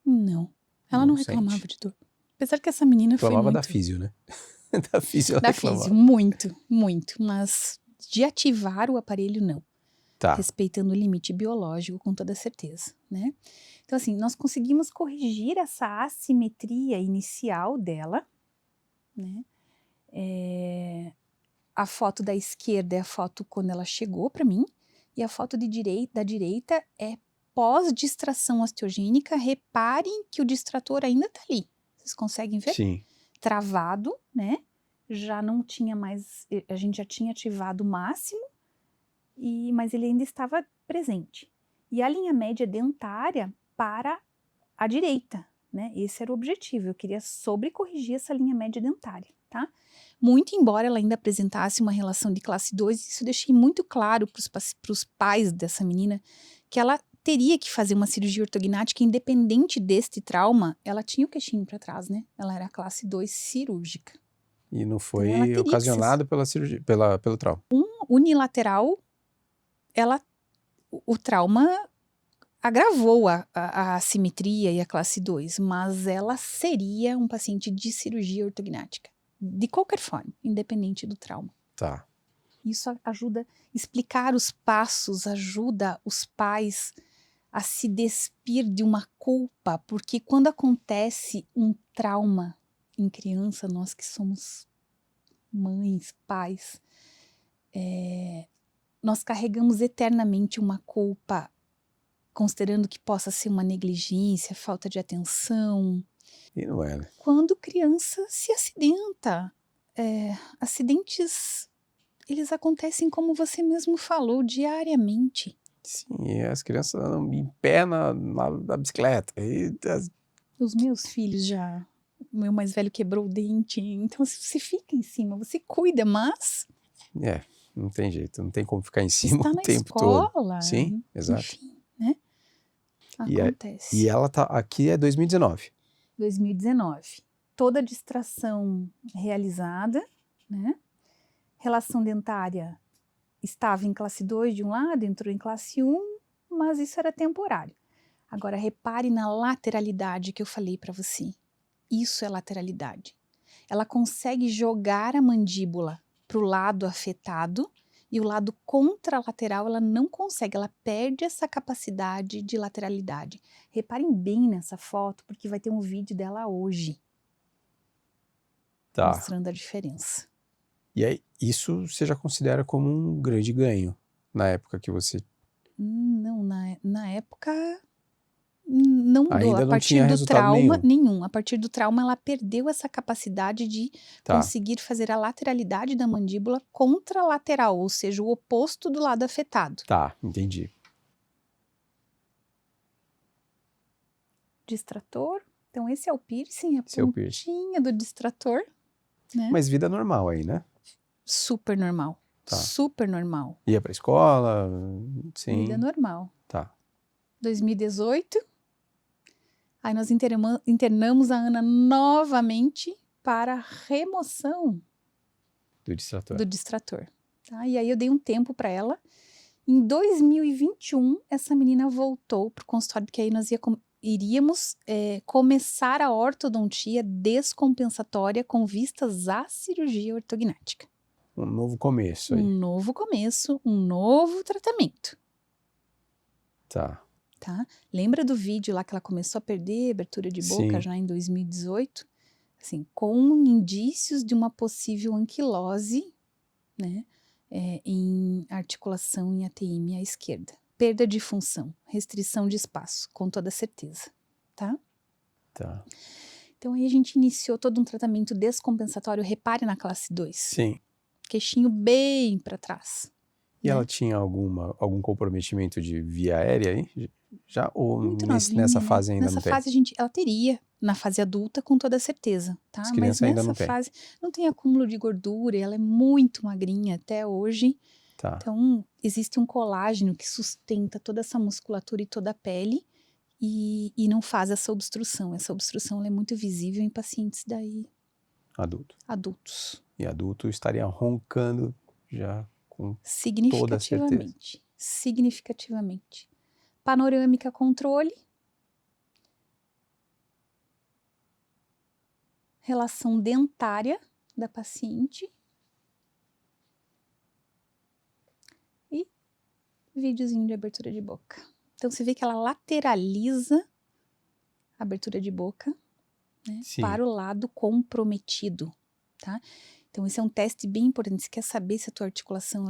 Não. Ela não reclamava de dor. Apesar que essa menina reclamava foi muito... da físio, né? Da físio ela da reclamava. físio, muito, muito. Mas de ativar o aparelho, não. Tá. Respeitando o limite biológico, com toda certeza, né? Então, assim, nós conseguimos corrigir essa assimetria inicial dela, né? A foto da esquerda é a foto quando ela chegou para mim, e a foto da direita é pós-distração osteogênica. Reparem que o distrator ainda tá ali. Vocês conseguem ver? Sim. Travado, né? Já não tinha mais, a gente já tinha ativado o máximo, mas ele ainda estava presente. E a linha média dentária para a direita, né? Esse era o objetivo, eu queria sobrecorrigir essa linha média dentária, tá? Muito embora ela ainda apresentasse uma relação de classe 2, isso eu deixei muito claro para os pais dessa menina, que ela teria que fazer uma cirurgia ortognática, independente deste trauma, ela tinha o queixinho para trás, né? Ela era classe 2 cirúrgica. E não foi Então, ocasionado pela cirurgia, pelo trauma. Unilateral, o trauma agravou a assimetria e a classe 2, mas ela seria um paciente de cirurgia ortognática, de qualquer forma, independente do trauma. Tá. Isso ajuda a explicar os passos, ajuda os pais a se despir de uma culpa, porque quando acontece um trauma em criança, nós que somos mães, pais, nós carregamos eternamente uma culpa, considerando que possa ser uma negligência, falta de atenção. E não é, né? Quando criança se acidenta, acidentes, eles acontecem como você mesmo falou, diariamente. Sim, as crianças andam em pé na bicicleta. Os meus filhos já, o meu mais velho quebrou o dente, então você fica em cima, você cuida, mas Não tem jeito, não tem como ficar em cima está o na tempo todo. escola, Sim, exato. enfim, né? E Acontece. ela tá aqui é 2019. 2019. Toda a distração realizada, né? Relação dentária estava em classe 2 de um lado, entrou em classe 1, mas isso era temporário. Agora repare na lateralidade que eu falei para você. Isso é lateralidade. Ela consegue jogar a mandíbula para o lado afetado e o lado contralateral ela não consegue, ela perde essa capacidade de lateralidade. Reparem bem nessa foto, porque vai ter um vídeo dela hoje, Tá. mostrando a diferença. E aí, isso você já considera como um grande ganho na época que você Não, na época não mudou. ainda A não partir tinha do resultado trauma, nenhum. A partir do trauma, ela perdeu essa capacidade de Tá, conseguir fazer a lateralidade da mandíbula contralateral, ou seja, o oposto do lado afetado. tá, entendi. Distrator. Então, esse é o piercing, a Esse é o piercing. pontinha do distrator, né? Mas vida normal aí, né? Super normal. Tá. Super normal. Ia pra escola, sim. Vida normal. Tá. 2018. Aí nós internamos a Ana novamente para remoção Do distrator. do distrator. Tá? E aí eu dei um tempo para ela. Em 2021, essa menina voltou para o consultório, porque aí nós iríamos começar a ortodontia descompensatória com vistas à cirurgia ortognática. Um novo começo aí. Um novo começo, um novo tratamento. Tá. Tá? Lembra do vídeo lá que ela começou a perder abertura de boca Sim. já em 2018? Assim, com indícios de uma possível anquilose, né, em articulação em ATM à esquerda. Perda de função, restrição de espaço, com toda certeza, tá? Tá. Então aí a gente iniciou todo um tratamento descompensatório, repare na classe 2. Sim. Queixinho bem para trás. E né? ela tinha algum comprometimento de via aérea aí? Já? Ou Muito nessa novinha, fase ainda nessa não tem? fase ela teria, na fase adulta, com toda certeza, tá? As Mas crianças ainda nessa não têm. fase não tem acúmulo de gordura, ela é muito magrinha até hoje. Tá. Então, existe um colágeno que sustenta toda essa musculatura e toda a pele e não faz essa obstrução. Essa obstrução ela é muito visível em pacientes adultos. E adulto estaria roncando já com Significativamente. Significativamente. Panorâmica controle. Relação dentária da paciente. E videozinho de abertura de boca. Então, você vê que ela lateraliza a abertura de boca, né, para o lado comprometido, tá? Então, esse é um teste bem importante. Você quer saber se a tua articulação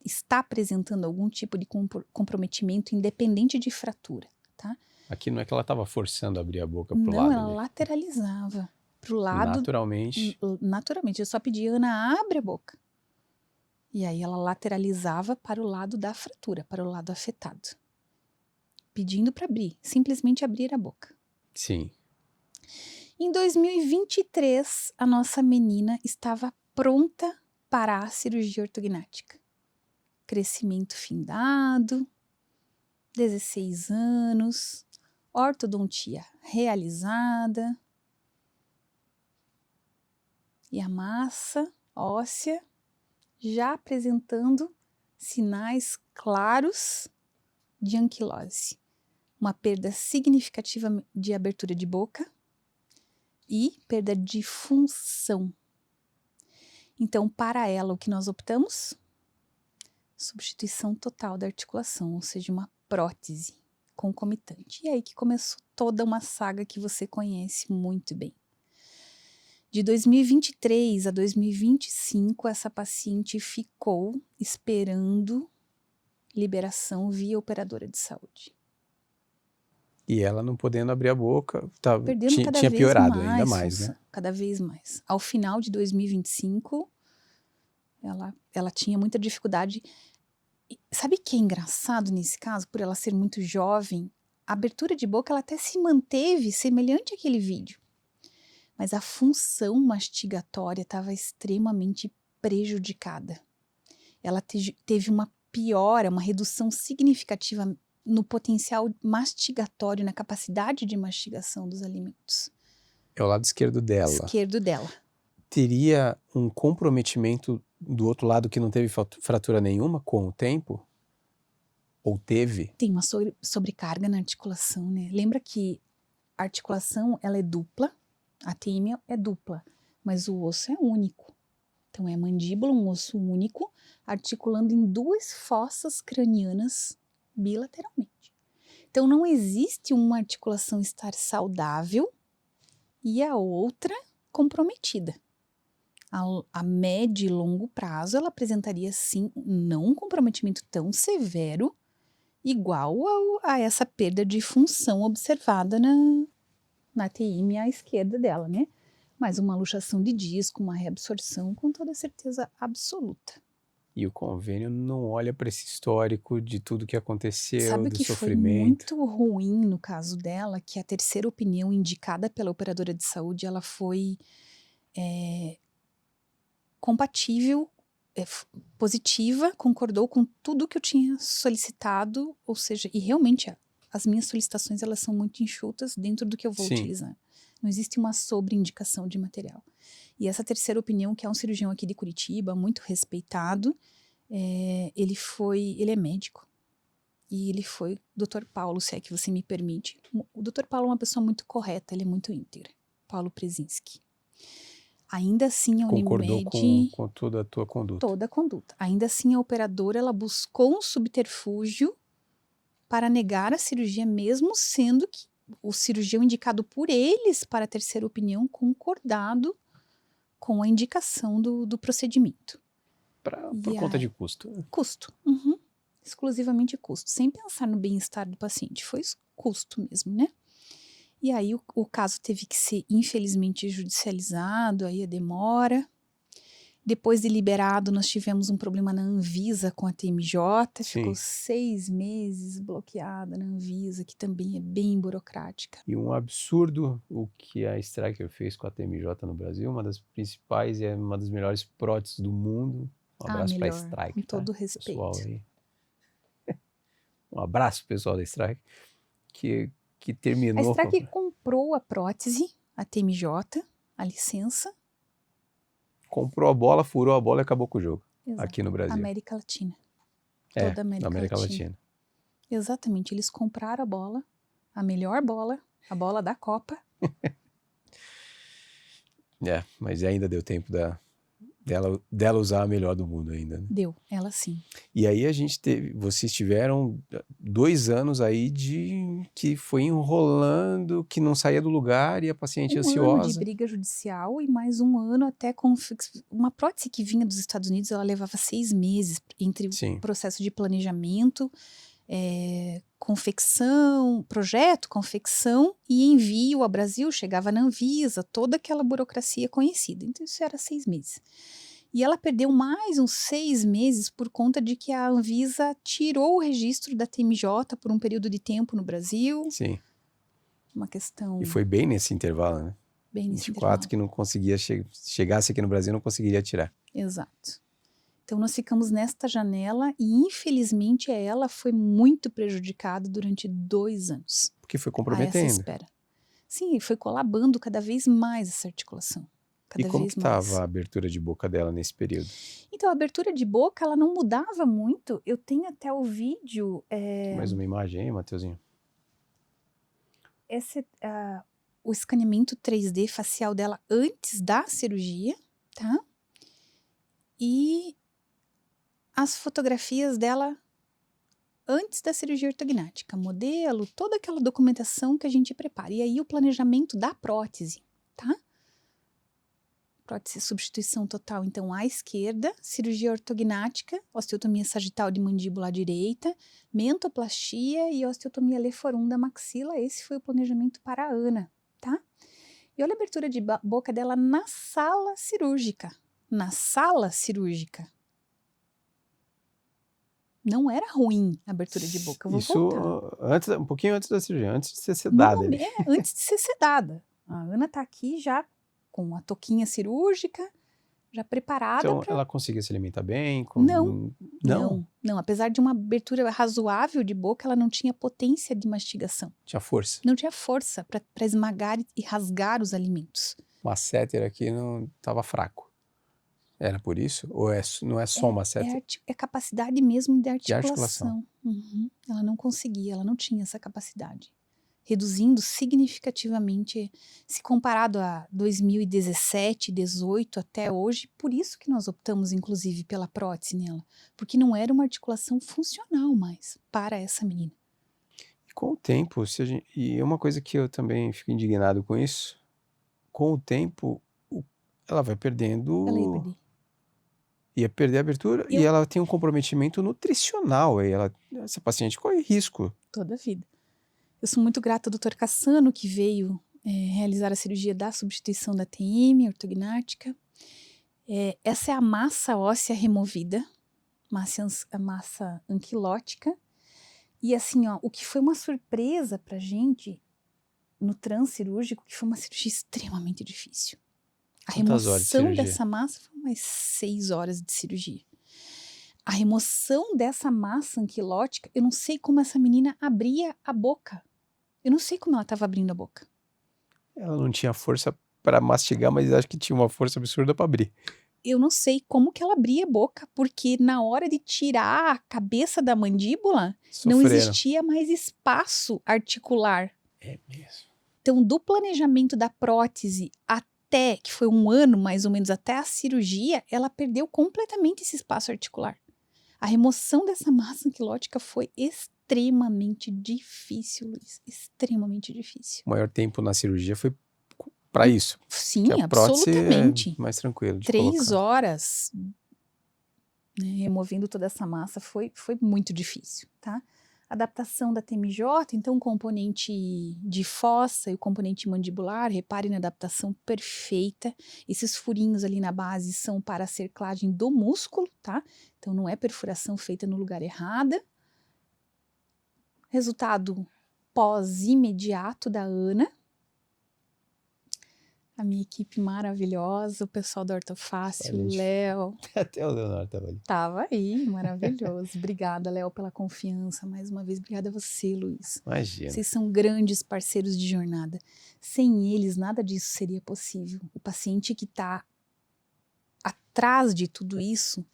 está apresentando algum tipo de comprometimento, independente de fratura, tá? Aqui não é que ela estava forçando a abrir a boca pro lado. Não, ela ali. lateralizava pro lado. Naturalmente. Naturalmente. Eu só pedi, Ana, abre a boca. E aí ela lateralizava para o lado da fratura, para o lado afetado. Pedindo para abrir, simplesmente abrir a boca. Sim. Em 2023, a nossa menina estava pronta para a cirurgia ortognática. Crescimento findado, 16 anos, ortodontia realizada. E a massa óssea já apresentando sinais claros de anquilose. Uma perda significativa de abertura de boca e perda de função. Então, para ela, o que nós optamos? Substituição total da articulação, ou seja, uma prótese concomitante. E aí que começou toda uma saga que você conhece muito bem. De 2023 a 2025, essa paciente ficou esperando liberação via operadora de saúde. E ela não podendo abrir a boca, Perdendo cada tinha vez piorado mais ainda mais, função, né? cada vez mais. Ao final de 2025, ela tinha muita dificuldade. E sabe o que é engraçado nesse caso? Por ela ser muito jovem, a abertura de boca ela até se manteve semelhante àquele vídeo. Mas a função mastigatória estava extremamente prejudicada. Ela teve uma piora, uma redução significativa no potencial mastigatório, na capacidade de mastigação dos alimentos. É o lado esquerdo dela. Esquerdo dela. Teria um comprometimento do outro lado que não teve fratura nenhuma com o tempo? Ou teve? Tem uma sobrecarga na articulação, né? Lembra que a articulação ela é dupla, a TM é dupla, mas o osso é único. Então é a mandíbula, um osso único, articulando em duas fossas cranianas bilateralmente. Então não existe uma articulação estar saudável e a outra comprometida. A médio e longo prazo ela apresentaria sim não um comprometimento tão severo igual a essa perda de função observada na TIM à esquerda dela, né? Mas uma luxação de disco, uma reabsorção com toda certeza absoluta. E o convênio não olha para esse histórico de tudo que aconteceu, Sabe o do que foi sofrimento. muito ruim no caso dela? Que a terceira opinião indicada pela operadora de saúde, ela foi compatível, positiva, concordou com tudo que eu tinha solicitado, ou seja, e realmente as minhas solicitações elas são muito enxutas dentro do que eu vou Sim. utilizar. Não existe uma sobreindicação de material. E essa terceira opinião, que é um cirurgião aqui de Curitiba, muito respeitado, ele é médico. E ele foi Dr. Paulo, se é que você me permite. O Dr. Paulo é uma pessoa muito correta, ele é muito íntegra. Paulo Prezinski. Ainda assim, a Concordou Unimed... com toda a tua conduta. Toda a conduta. Ainda assim, a operadora ela buscou um subterfúgio para negar a cirurgia, mesmo sendo que o cirurgião indicado por eles para a terceira opinião concordado com a indicação do procedimento. Por conta de custo. Custo. Exclusivamente custo. Sem pensar no bem-estar do paciente. Foi custo mesmo, né? E aí o caso teve que ser, infelizmente, judicializado, aí a demora. Depois de liberado, nós tivemos um problema na Anvisa com a TMJ, ficou 6 meses bloqueada na Anvisa, que também é bem burocrática. E um absurdo o que a Stryker fez com a TMJ no Brasil, uma das principais e uma das melhores próteses do mundo. Um abraço para a Stryker. Com todo respeito. Pessoal aí. Um abraço, pessoal da Stryker, que terminou... A Stryker comprou a prótese, a TMJ, a licença. Comprou a bola, furou a bola e acabou com o jogo. Exato. Aqui no Brasil. América Latina. Toda a América Latina. Exatamente, eles compraram a bola, a melhor bola, a bola da Copa. Mas ainda deu tempo dela usar a melhor do mundo ainda, né? Deu, ela sim. E aí vocês tiveram 2 anos aí que foi enrolando, que não saía do lugar e a paciente ansiosa. 1 ano de briga judicial e mais 1 ano até com uma prótese que vinha dos Estados Unidos, ela levava 6 meses entre o processo de planejamento, confecção, projeto, confecção e envio ao Brasil, chegava na Anvisa, toda aquela burocracia conhecida. Então isso era 6 meses. E ela perdeu mais uns 6 meses por conta de que a Anvisa tirou o registro da TMJ por um período de tempo no Brasil. Sim. Uma questão... E foi bem nesse intervalo, né? Bem nesse 24 intervalo. que não conseguia, chegasse aqui no Brasil, não conseguiria tirar. Exato. Então nós ficamos nesta janela e infelizmente ela foi muito prejudicada durante 2 anos. Porque foi comprometendo. Essa espera. Sim, foi colabando cada vez mais essa articulação. E como que estava a abertura de boca dela nesse período? Então, a abertura de boca, ela não mudava muito. Eu tenho até o vídeo... Mais uma imagem aí, Mateuzinho. O escaneamento 3D facial dela antes da cirurgia, tá? E as fotografias dela antes da cirurgia ortognática, modelo, toda aquela documentação que a gente prepara. E aí o planejamento da prótese, tá? prótese substituição total, então, à esquerda, cirurgia ortognática, osteotomia sagital de mandíbula à direita, mentoplastia e osteotomia leforum da maxila. Esse foi o planejamento para a Ana, tá? E olha a abertura de boca dela na sala cirúrgica. Na sala cirúrgica. Não era ruim a abertura de boca, eu vou voltar. Um pouquinho antes da cirurgia, antes de ser sedada. Antes de ser sedada. A Ana tá aqui já com a touquinha cirúrgica, já preparada. Então, ela conseguia se alimentar bem? Não. Apesar de uma abertura razoável de boca, ela não tinha potência de mastigação. Tinha força? Não tinha força para esmagar e rasgar os alimentos. O masseter aqui não estava fraco. Era por isso? Ou não é só masseter? É capacidade mesmo de articulação. De articulação. Uhum. Ela não conseguia, ela não tinha essa capacidade. Reduzindo significativamente, se comparado a 2017, 2018 até hoje, por isso que nós optamos inclusive pela prótese nela, porque não era uma articulação funcional mais para essa menina. E com o tempo, e é uma coisa que eu também fico indignado com isso, com o tempo ela vai perdendo... Ela ia perder. Ia perder a abertura e ela tem um comprometimento nutricional. Essa paciente corre risco. Toda a vida. Eu sou muito grata ao Dr. Cassano, que veio realizar a cirurgia da substituição da TM ortognática. Essa é a massa óssea removida, a massa anquilótica. E assim, ó, o que foi uma surpresa pra gente no transcirúrgico, que foi uma cirurgia extremamente difícil. A remoção dessa massa foi umas 6 horas de cirurgia. A remoção dessa massa anquilótica, eu não sei como essa menina abria a boca. Eu não sei como ela estava abrindo a boca. Ela não tinha força para mastigar, mas acho que tinha uma força absurda para abrir. Eu não sei como que ela abria a boca, porque na hora de tirar a cabeça da mandíbula, não existia mais espaço articular. É mesmo. Então, do planejamento da prótese até, que foi 1 ano mais ou menos, até a cirurgia, ela perdeu completamente esse espaço articular. A remoção dessa massa anquilótica foi extremamente difícil, Luiz. Extremamente difícil. O maior tempo na cirurgia foi para isso. Sim, absolutamente. É mais tranquilo de 3 colocar. horas, né, removendo toda essa massa foi muito difícil, tá? Adaptação da TMJ, então o componente de fossa e o componente mandibular, repare na adaptação perfeita. Esses furinhos ali na base são para a cerclagem do músculo, tá? Então não é perfuração feita no lugar errado. Resultado pós-imediato da Ana. A minha equipe maravilhosa, o pessoal da Ortofácil, o Léo. Até o Leonardo estava ali. Tava aí, maravilhoso. Obrigada, Léo, pela confiança. Mais uma vez, obrigada a você, Luiz. Imagina. Vocês são grandes parceiros de jornada. Sem eles, nada disso seria possível. O paciente que está atrás de tudo isso,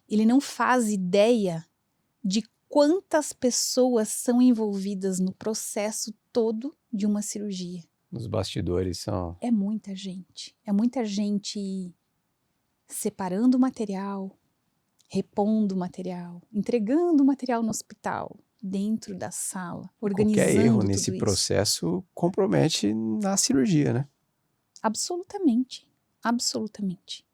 ele não faz ideia de quantas pessoas são envolvidas no processo todo de uma cirurgia. Os bastidores são... É muita gente separando o material, repondo o material, entregando o material no hospital, dentro da sala, organizando qualquer erro tudo nesse isso. processo compromete na cirurgia, né? Absolutamente, absolutamente.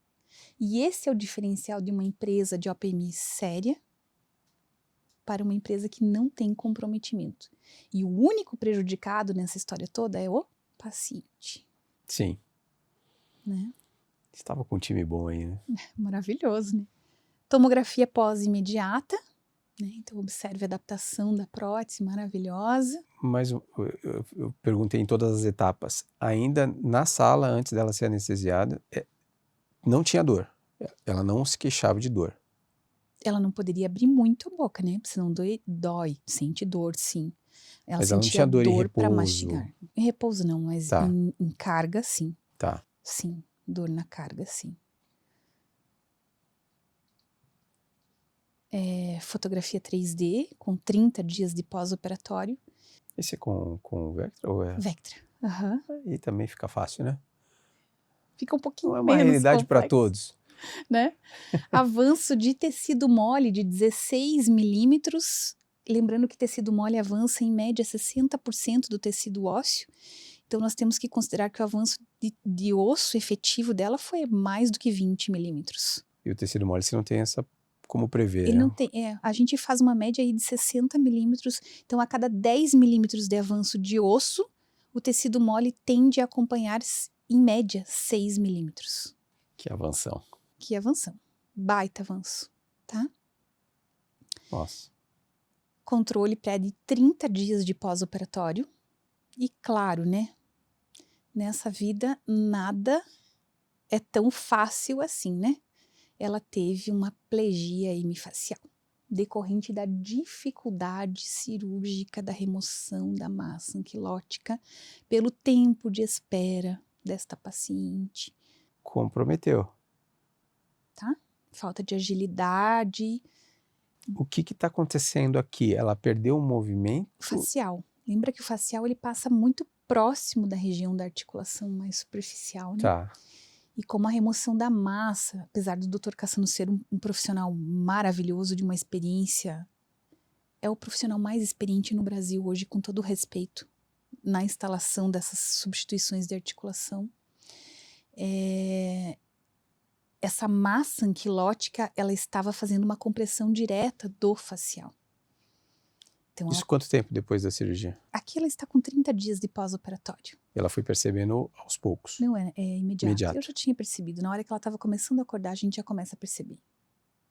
E esse é o diferencial de uma empresa de OPMI séria para uma empresa que não tem comprometimento. E o único prejudicado nessa história toda é o paciente. Sim. Né? Estava com um time bom aí, né? Maravilhoso, né? Tomografia pós-imediata, né? Então observe a adaptação da prótese, maravilhosa. Mas eu perguntei em todas as etapas. Ainda na sala, antes dela ser anestesiada, não tinha dor. Ela não se queixava de dor. Ela não poderia abrir muito a boca, né? Porque senão dói, sente dor, sim. Mas ela não tinha dor para mastigar. Em repouso não, mas tá. em carga, sim. Tá. Sim, dor na carga, sim. Fotografia 3D, com 30 dias de pós-operatório. Esse é com Vectra ou é? Vectra. Uhum. E também fica fácil, né? Fica um pouquinho menos. Não é uma realidade para todos. Né? Avanço de tecido mole de 16 milímetros. Lembrando que tecido mole avança em média 60% do tecido ósseo. Então, nós temos que considerar que o avanço de osso efetivo dela foi mais do que 20 milímetros. E o tecido mole, você não tem essa como prever, Ele né? não tem, a gente faz uma média aí de 60 milímetros, então a cada 10 milímetros de avanço de osso, o tecido mole tende a acompanhar, em média, 6 milímetros. Que avanção. Que avanção. Baita avanço, tá? Nossa. Controle pede 30 dias de pós-operatório. E claro, né? Nessa vida, nada é tão fácil assim, né? Ela teve uma plegia hemifacial, decorrente da dificuldade cirúrgica da remoção da massa anquilótica pelo tempo de espera desta paciente, Comprometeu. tá? Falta de agilidade O que está acontecendo aqui? Ela perdeu o movimento? facial. Lembra que o facial ele passa muito próximo da região da articulação mais superficial, né? Tá. E como a remoção da massa, apesar do Dr. Cassano ser um profissional maravilhoso, de uma experiência, é o profissional mais experiente no Brasil hoje, com todo o respeito, na instalação dessas substituições de articulação. Essa massa anquilótica, ela estava fazendo uma compressão direta do facial. Então, Isso quanto tempo depois da cirurgia? aqui ela está com 30 dias de pós-operatório. Ela foi percebendo aos poucos. Não é imediato. Imediato. Eu já tinha percebido. Na hora que ela estava começando a acordar, a gente já começa a perceber.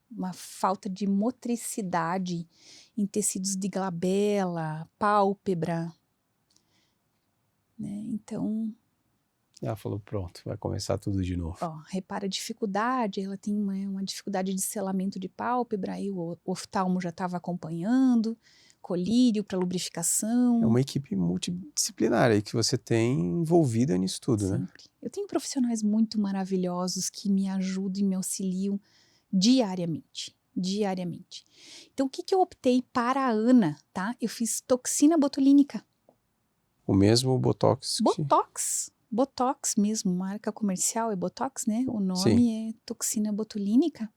Uma falta de motricidade em tecidos de glabela, pálpebra. Né? Então, Ela falou, pronto, vai começar tudo de novo. repara a dificuldade. Ela tem uma dificuldade de selamento de pálpebra. Aí o oftalmo já estava acompanhando. Colírio para lubrificação. É uma equipe multidisciplinar aí que você tem envolvida nisso tudo, né? Sempre. Eu tenho profissionais muito maravilhosos que me ajudam e me auxiliam diariamente. Então, o que eu optei para a Ana, tá? Eu fiz toxina botulínica. O mesmo Botox. Botox mesmo, marca comercial é Botox, né? O nome Sim. é toxina botulínica.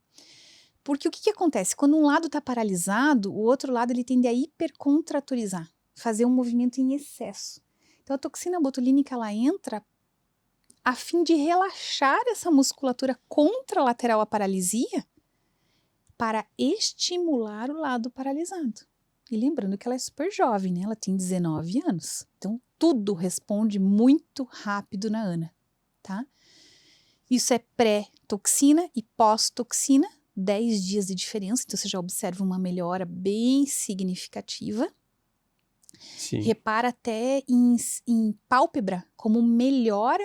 Porque o que acontece? Quando um lado está paralisado, o outro lado ele tende a hipercontraturizar, fazer um movimento em excesso. Então, a toxina botulínica, ela entra a fim de relaxar essa musculatura contralateral à paralisia para estimular o lado paralisado. E lembrando que ela é super jovem, né? Ela tem 19 anos. Então, tudo responde muito rápido na Ana, tá? Isso é pré-toxina e pós-toxina, 10 dias de diferença. Então, você já observa uma melhora bem significativa. Sim. Repara até em pálpebra, como melhora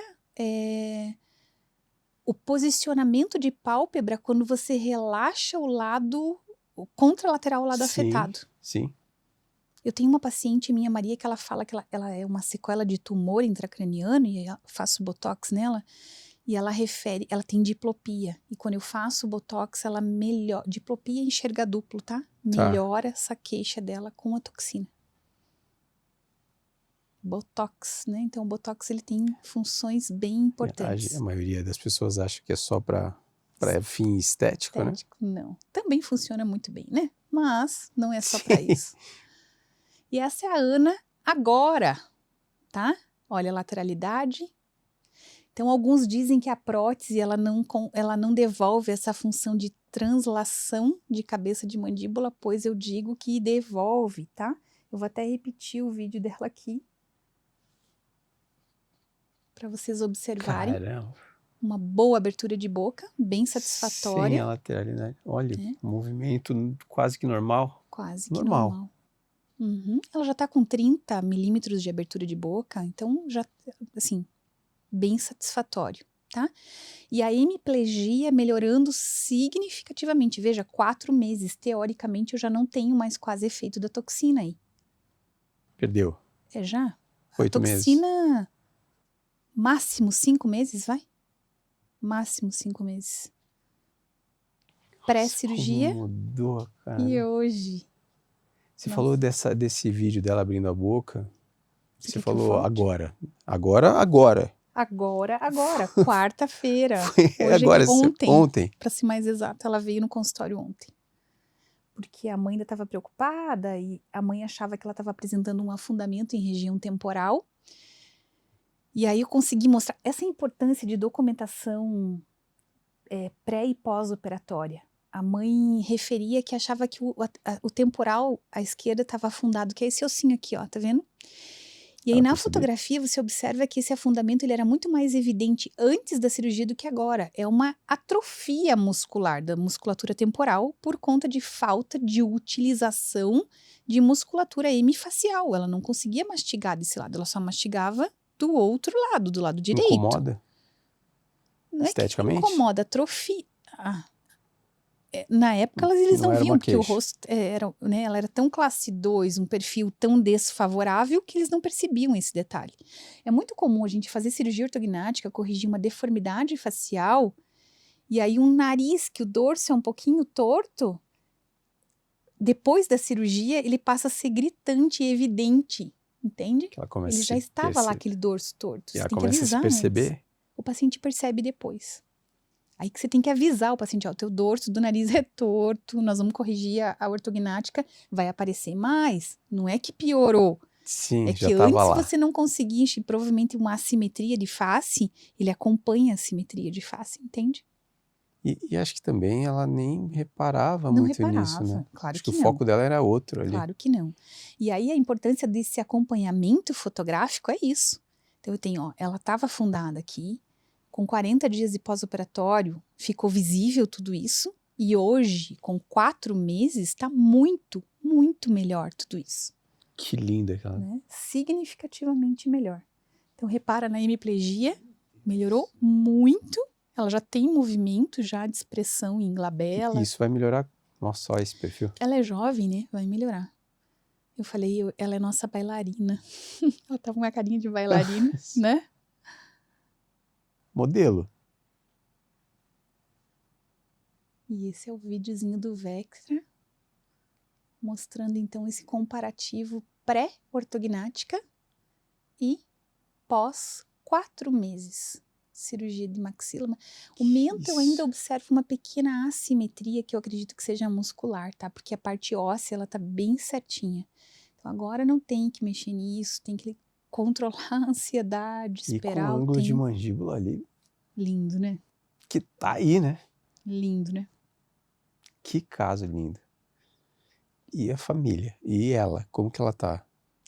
o posicionamento de pálpebra quando você relaxa o contralateral, o lado afetado. Sim. Eu tenho uma paciente minha, Maria, que ela fala que ela é uma sequela de tumor intracraniano e eu faço botox nela e ela tem diplopia. E quando eu faço botox, ela melhora, diplopia é enxerga duplo, tá? Melhora essa queixa dela com a toxina. Botox, né? Então o botox ele tem funções bem importantes. A maioria das pessoas acha que é só para fim estético, né? Não. Também funciona muito bem, né? Mas não é só para isso. E essa é a Ana agora, tá? Olha a lateralidade. Então, alguns dizem que a prótese ela não devolve essa função de translação de cabeça de mandíbula, pois eu digo que devolve, tá? Eu vou até repetir o vídeo dela aqui para vocês observarem. Caramba. Uma boa abertura de boca, bem satisfatória. Sem a lateralidade. Olha, movimento quase que normal. Quase que normal. Uhum. Ela já tá com 30 milímetros de abertura de boca, então já, assim, bem satisfatório, tá? E a hemiplegia melhorando significativamente. Veja, 4 meses, teoricamente, eu já não tenho mais quase efeito da toxina aí. Perdeu. É já? 8 meses. Toxina, máximo 5 meses, vai? Máximo 5 meses. Pré-cirurgia. Como mudou, cara. E hoje? Você falou desse vídeo dela abrindo a boca. Você falou agora. Agora. Quarta-feira. Hoje agora, ontem. Para ser mais exato, ela veio no consultório ontem. Porque a mãe ainda estava preocupada e a mãe achava que ela estava apresentando um afundamento em região temporal. E aí eu consegui mostrar essa importância de documentação pré e pós-operatória. A mãe referia que achava que o temporal à esquerda estava afundado, que é esse ossinho aqui, ó, tá vendo? E aí na fotografia você observa que esse afundamento ele era muito mais evidente antes da cirurgia do que agora. É uma atrofia muscular da musculatura temporal por conta de falta de utilização de musculatura hemifacial. Ela não conseguia mastigar desse lado, ela só mastigava do outro lado, do lado direito. Incomoda? Não é que Esteticamente? incomoda, atrofia. Na época eles não viam, porque o rosto era, né, ela era tão classe 2, um perfil tão desfavorável que eles não percebiam esse detalhe. É muito comum a gente fazer cirurgia ortognática, corrigir uma deformidade facial, e aí um nariz que o dorso é um pouquinho torto, depois da cirurgia ele passa a ser gritante e evidente, entende? Ele já estava lá aquele dorso torto. E ela começa a se perceber? Antes. O paciente percebe depois. Aí que você tem que avisar o paciente, ó, o teu dorso do nariz é torto, nós vamos corrigir a ortognática, vai aparecer mais. Não é que piorou. Sim, é já que estava lá. Antes você não conseguia, provavelmente uma assimetria de face, ele acompanha a assimetria de face, entende? E acho que também ela nem reparava muito nisso, né? Claro acho que o não. foco dela era outro ali. Claro que não. E aí a importância desse acompanhamento fotográfico é isso. Então eu tenho, ó, ela estava afundada aqui, com 40 dias de pós-operatório, ficou visível tudo isso. E hoje, com 4 meses, está muito, muito melhor tudo isso. Que linda, cara. Né? Significativamente melhor. Então, repara na hemiplegia, melhorou muito. Ela já tem movimento já de expressão em glabela. Isso vai melhorar? Nossa, olha esse perfil. Ela é jovem, né? Vai melhorar. Eu falei, ela é nossa bailarina. Ela tava com uma carinha de bailarina, né? Modelo. E esse é o videozinho do Vectra, mostrando então esse comparativo pré-ortognática e pós 4 meses. Cirurgia de maxila. O mento eu ainda observo uma pequena assimetria que eu acredito que seja muscular, tá? Porque a parte óssea, ela tá bem certinha. Então agora não tem que mexer nisso, tem que controlar a ansiedade, esperar o tempo. E com o ângulo de mandíbula ali. Lindo, né? Que tá aí, né? Lindo, né? Que caso lindo. E a família? E ela? Como que ela tá?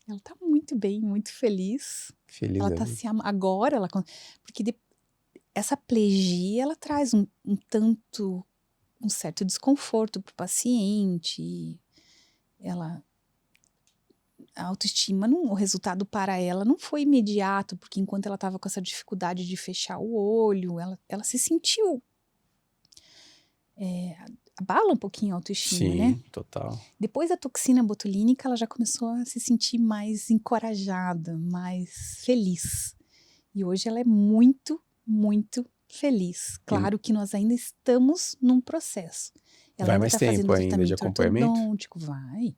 Ela tá muito bem, muito feliz. Feliz ela tá se agora, porque essa plegia, ela traz um certo desconforto pro paciente. A autoestima, o resultado para ela não foi imediato, porque enquanto ela estava com essa dificuldade de fechar o olho, ela se sentiu abala um pouquinho a autoestima, Sim, né? Total. Depois da toxina botulínica, ela já começou a se sentir mais encorajada, mais feliz. E hoje ela é muito, muito feliz. Claro que nós ainda estamos num processo. Ela vai mais tempo ainda de acompanhamento? Ortodôntico, vai.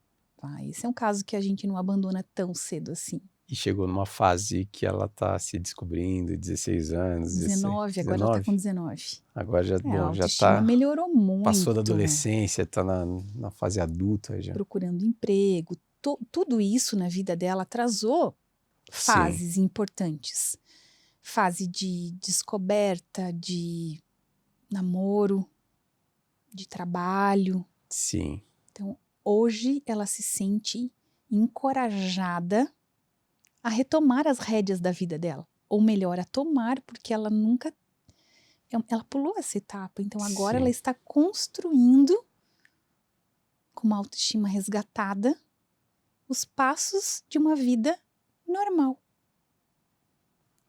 Esse é um caso que a gente não abandona tão cedo assim. E chegou numa fase que ela tá se descobrindo, 16 anos, 19, agora ela tá com 19. Agora já, a autoestima melhorou muito. Passou da adolescência, tá na fase adulta já. Procurando emprego, tudo isso na vida dela atrasou fases importantes. Fase de descoberta, de namoro, de trabalho. Sim. Então, hoje ela se sente encorajada a retomar as rédeas da vida dela. Ou melhor, a tomar, porque ela nunca... Ela pulou essa etapa. Então, agora ela está construindo, com uma autoestima resgatada, os passos de uma vida normal.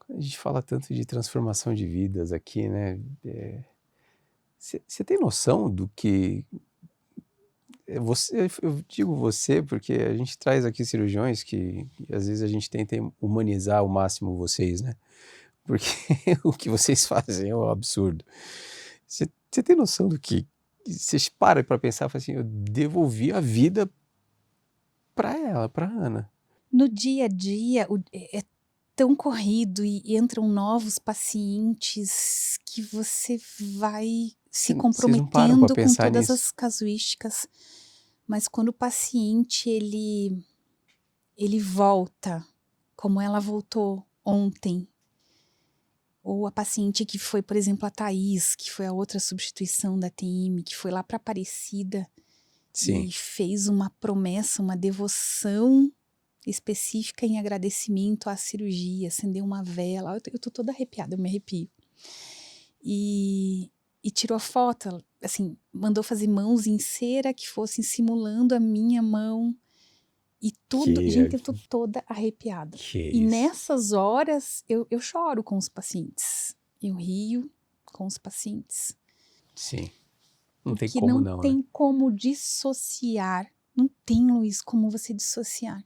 A gente fala tanto de transformação de vidas aqui, né? Você tem noção do que... eu digo você porque a gente traz aqui cirurgiões que às vezes a gente tenta humanizar ao máximo vocês, né? Porque o que vocês fazem é um absurdo. Você tem noção do que... Você para pensar, fala assim, eu devolvi a vida para ela, para Ana. No dia a dia, é tão corrido e entram novos pacientes que você vai se comprometendo com todas as casuísticas. Mas quando o paciente, ele volta, como ela voltou ontem, Ou a paciente que foi, por exemplo, a Thaís, que foi a outra substituição da TM, que foi lá para Aparecida Sim. e fez uma promessa, uma devoção específica em agradecimento à cirurgia, acendeu uma vela. Eu tô toda arrepiada, eu me arrepio. E tirou a foto, assim, mandou fazer mãos em cera que fossem simulando a minha mão. E tudo, gente, eu tô toda arrepiada. E nessas horas eu choro com os pacientes. Eu rio com os pacientes. Sim. Não tem Porque como não não, tem né? como dissociar. Não tem, Luiz, como você dissociar.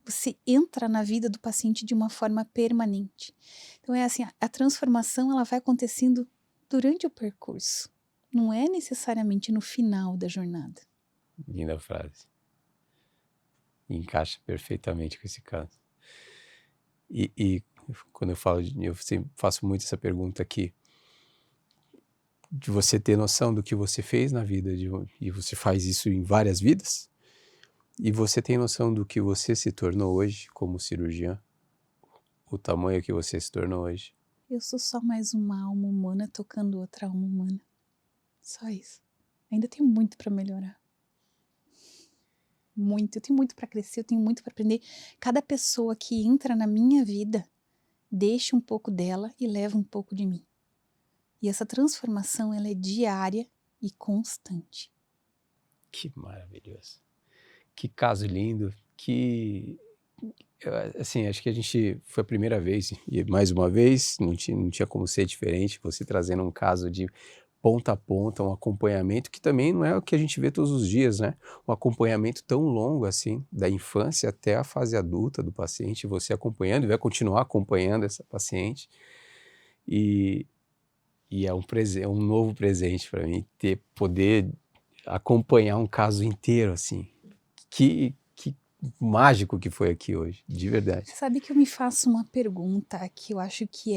Você entra na vida do paciente de uma forma permanente. Então é assim, a transformação ela vai acontecendo durante o percurso. Não é necessariamente no final da jornada. Linda frase. Encaixa perfeitamente com esse caso. E quando eu falo, eu sempre faço muito essa pergunta aqui, de você ter noção do que você fez na vida, e você faz isso em várias vidas, e você tem noção do que você se tornou hoje como cirurgiã, o tamanho que você se tornou hoje. Eu sou só mais uma alma humana tocando outra alma humana. Só isso. Ainda tenho muito para melhorar. Muito. Eu tenho muito para crescer, eu tenho muito para aprender. Cada pessoa que entra na minha vida deixa um pouco dela e leva um pouco de mim. E essa transformação ela é diária e constante. Que maravilhoso. Que caso lindo. Assim, acho que a gente foi a primeira vez, e mais uma vez, não tinha como ser diferente, você trazendo um caso de ponta a ponta, um acompanhamento que também não é o que a gente vê todos os dias, né? Um acompanhamento tão longo assim, da infância até a fase adulta do paciente, você acompanhando e vai continuar acompanhando essa paciente. E é um novo presente para mim poder acompanhar um caso inteiro assim. Que mágico que foi aqui hoje, de verdade. Sabe que eu me faço uma pergunta que eu acho que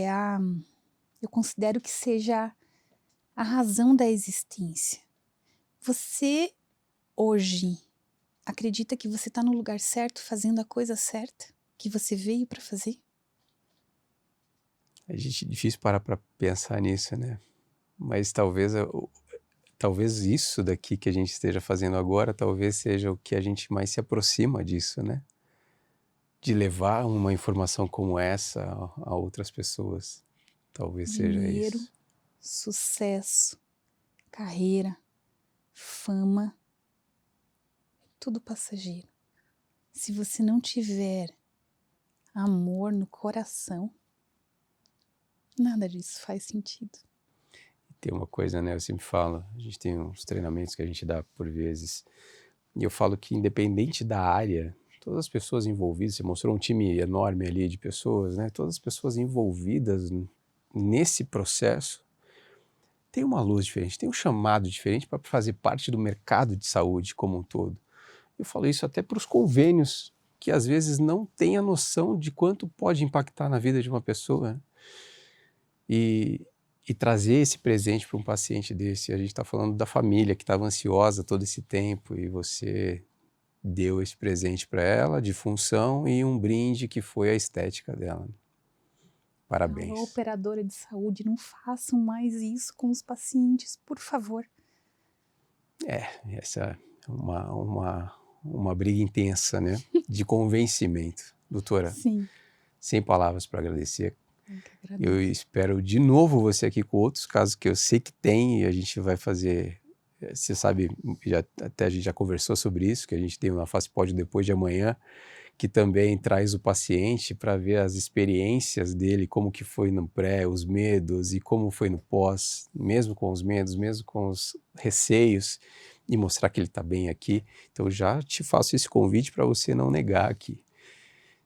eu considero que seja a razão da existência. Você hoje acredita que você está no lugar certo, fazendo a coisa certa que você veio para fazer? É difícil parar para pensar nisso, né? Mas talvez isso daqui que a gente esteja fazendo agora, talvez seja o que a gente mais se aproxima disso, né? De levar uma informação como essa a outras pessoas. Talvez seja Dinheiro, isso. sucesso, carreira, fama, tudo passageiro. Se você não tiver amor no coração, nada disso faz sentido. Tem uma coisa, né? Eu sempre falo, a gente tem uns treinamentos que a gente dá por vezes, e eu falo que independente da área, todas as pessoas envolvidas, você mostrou um time enorme ali de pessoas, né? Todas as pessoas envolvidas nesse processo têm uma luz diferente, têm um chamado diferente para fazer parte do mercado de saúde como um todo. Eu falo isso até para os convênios, que às vezes não têm a noção de quanto pode impactar na vida de uma pessoa, né? E trazer esse presente para um paciente desse, a gente está falando da família que estava ansiosa todo esse tempo e você deu esse presente para ela de função e um brinde que foi a estética dela. Parabéns. Alô, operadora de saúde, não façam mais isso com os pacientes, por favor. Essa é uma briga intensa, né? De convencimento. Doutora, Sim. sem palavras para agradecer. Eu que agradeço. Eu espero de novo você aqui com outros casos que eu sei que tem e a gente vai fazer. Você sabe, até a gente já conversou sobre isso, que a gente tem uma FacePod depois de amanhã, que também traz o paciente para ver as experiências dele, como que foi no pré, os medos e como foi no pós, mesmo com os medos, mesmo com os receios, e mostrar que ele está bem aqui. Então já te faço esse convite para você não negar aqui.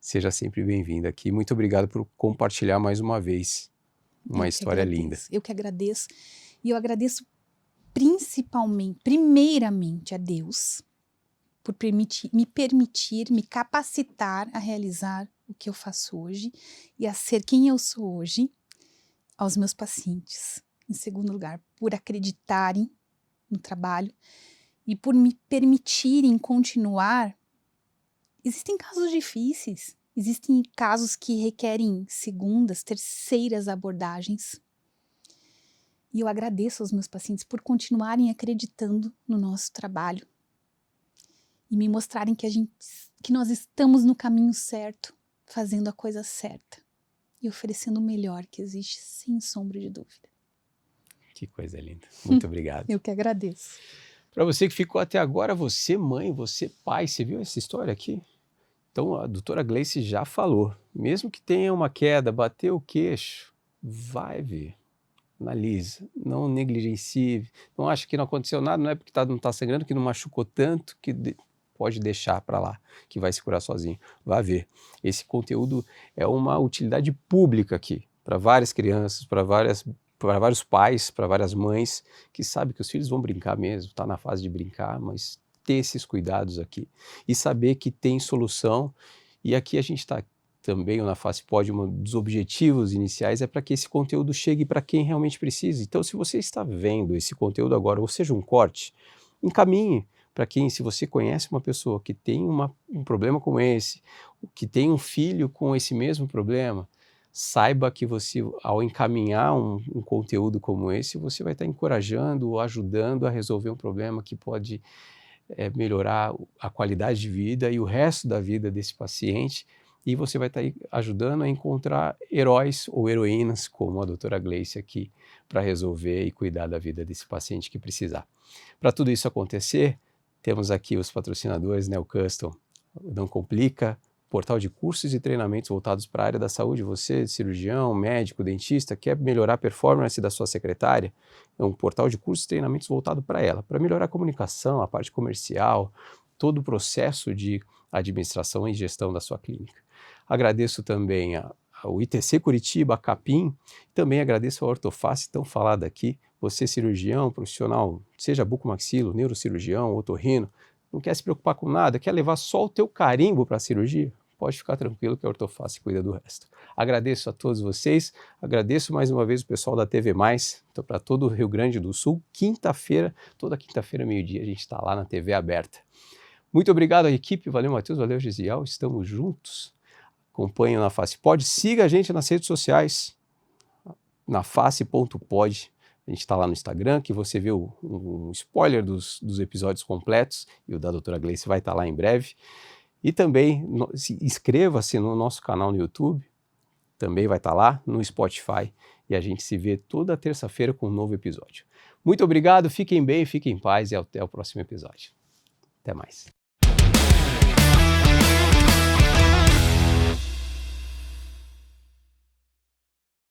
Seja sempre bem-vindo aqui. Muito obrigado por compartilhar mais uma vez uma história linda. Eu que agradeço. E eu agradeço primeiramente a Deus, por me capacitar a realizar o que eu faço hoje e a ser quem eu sou hoje, aos meus pacientes. Em segundo lugar, por acreditarem no trabalho e por me permitirem continuar. Existem casos difíceis, Existem casos que requerem segundas, terceiras abordagens. E eu agradeço aos meus pacientes por continuarem acreditando no nosso trabalho e me mostrarem que nós estamos no caminho certo, fazendo a coisa certa e oferecendo o melhor que existe, sem sombra de dúvida. Que coisa linda. Muito obrigado. Eu que agradeço. Para você que ficou até agora, você mãe, você pai, você viu essa história aqui? Então a doutora Gleice já falou, mesmo que tenha uma queda, bateu o queixo, vai ver, analisa, não negligencie, não acha que não aconteceu nada, não é porque não está sangrando, que não machucou tanto, que pode deixar para lá, que vai se curar sozinho. Vá ver. Esse conteúdo é uma utilidade pública aqui, para várias crianças, para vários pais, para várias mães, que sabem que os filhos vão brincar mesmo, está na fase de brincar, mas ter esses cuidados aqui e saber que tem solução. E aqui a gente está também, na FacePod, um dos objetivos iniciais é para que esse conteúdo chegue para quem realmente precisa. Então, se você está vendo esse conteúdo agora, ou seja, um corte, encaminhe para quem, se você conhece uma pessoa que tem um problema como esse, que tem um filho com esse mesmo problema, saiba que você, ao encaminhar um conteúdo como esse, você vai estar encorajando ou ajudando a resolver um problema que pode melhorar a qualidade de vida e o resto da vida desse paciente, e você vai estar ajudando a encontrar heróis ou heroínas como a doutora Gleice aqui para resolver e cuidar da vida desse paciente que precisar. Para tudo isso acontecer, temos aqui os patrocinadores, né, o Custom, Não Complica, portal de cursos e treinamentos voltados para a área da saúde. Você, cirurgião, médico, dentista, quer melhorar a performance da sua secretária? É um portal de cursos e treinamentos voltado para ela, para melhorar a comunicação, a parte comercial, todo o processo de administração e gestão da sua clínica. Agradeço também ao ITC Curitiba, a Capim, também agradeço a Ortoface, tão falada aqui. Você, cirurgião, profissional, seja bucomaxilo, neurocirurgião, otorrino, não quer se preocupar com nada, quer levar só o teu carimbo para a cirurgia? Pode ficar tranquilo que a Ortoface cuida do resto. Agradeço a todos vocês, agradeço mais uma vez o pessoal da TV+, então, para todo o Rio Grande do Sul, toda quinta-feira, meio-dia, a gente está lá na TV aberta. Muito obrigado à equipe, valeu Matheus, valeu Gisiel, estamos juntos. Acompanhe na FacePod, siga a gente nas redes sociais, na face.pod. A gente está lá no Instagram, que você vê um spoiler dos episódios completos, e o da doutora Gleice vai estar lá em breve. E também inscreva-se no nosso canal no YouTube, também vai estar lá, no Spotify, e a gente se vê toda terça-feira com um novo episódio. Muito obrigado, fiquem bem, fiquem em paz e até o próximo episódio. Até mais.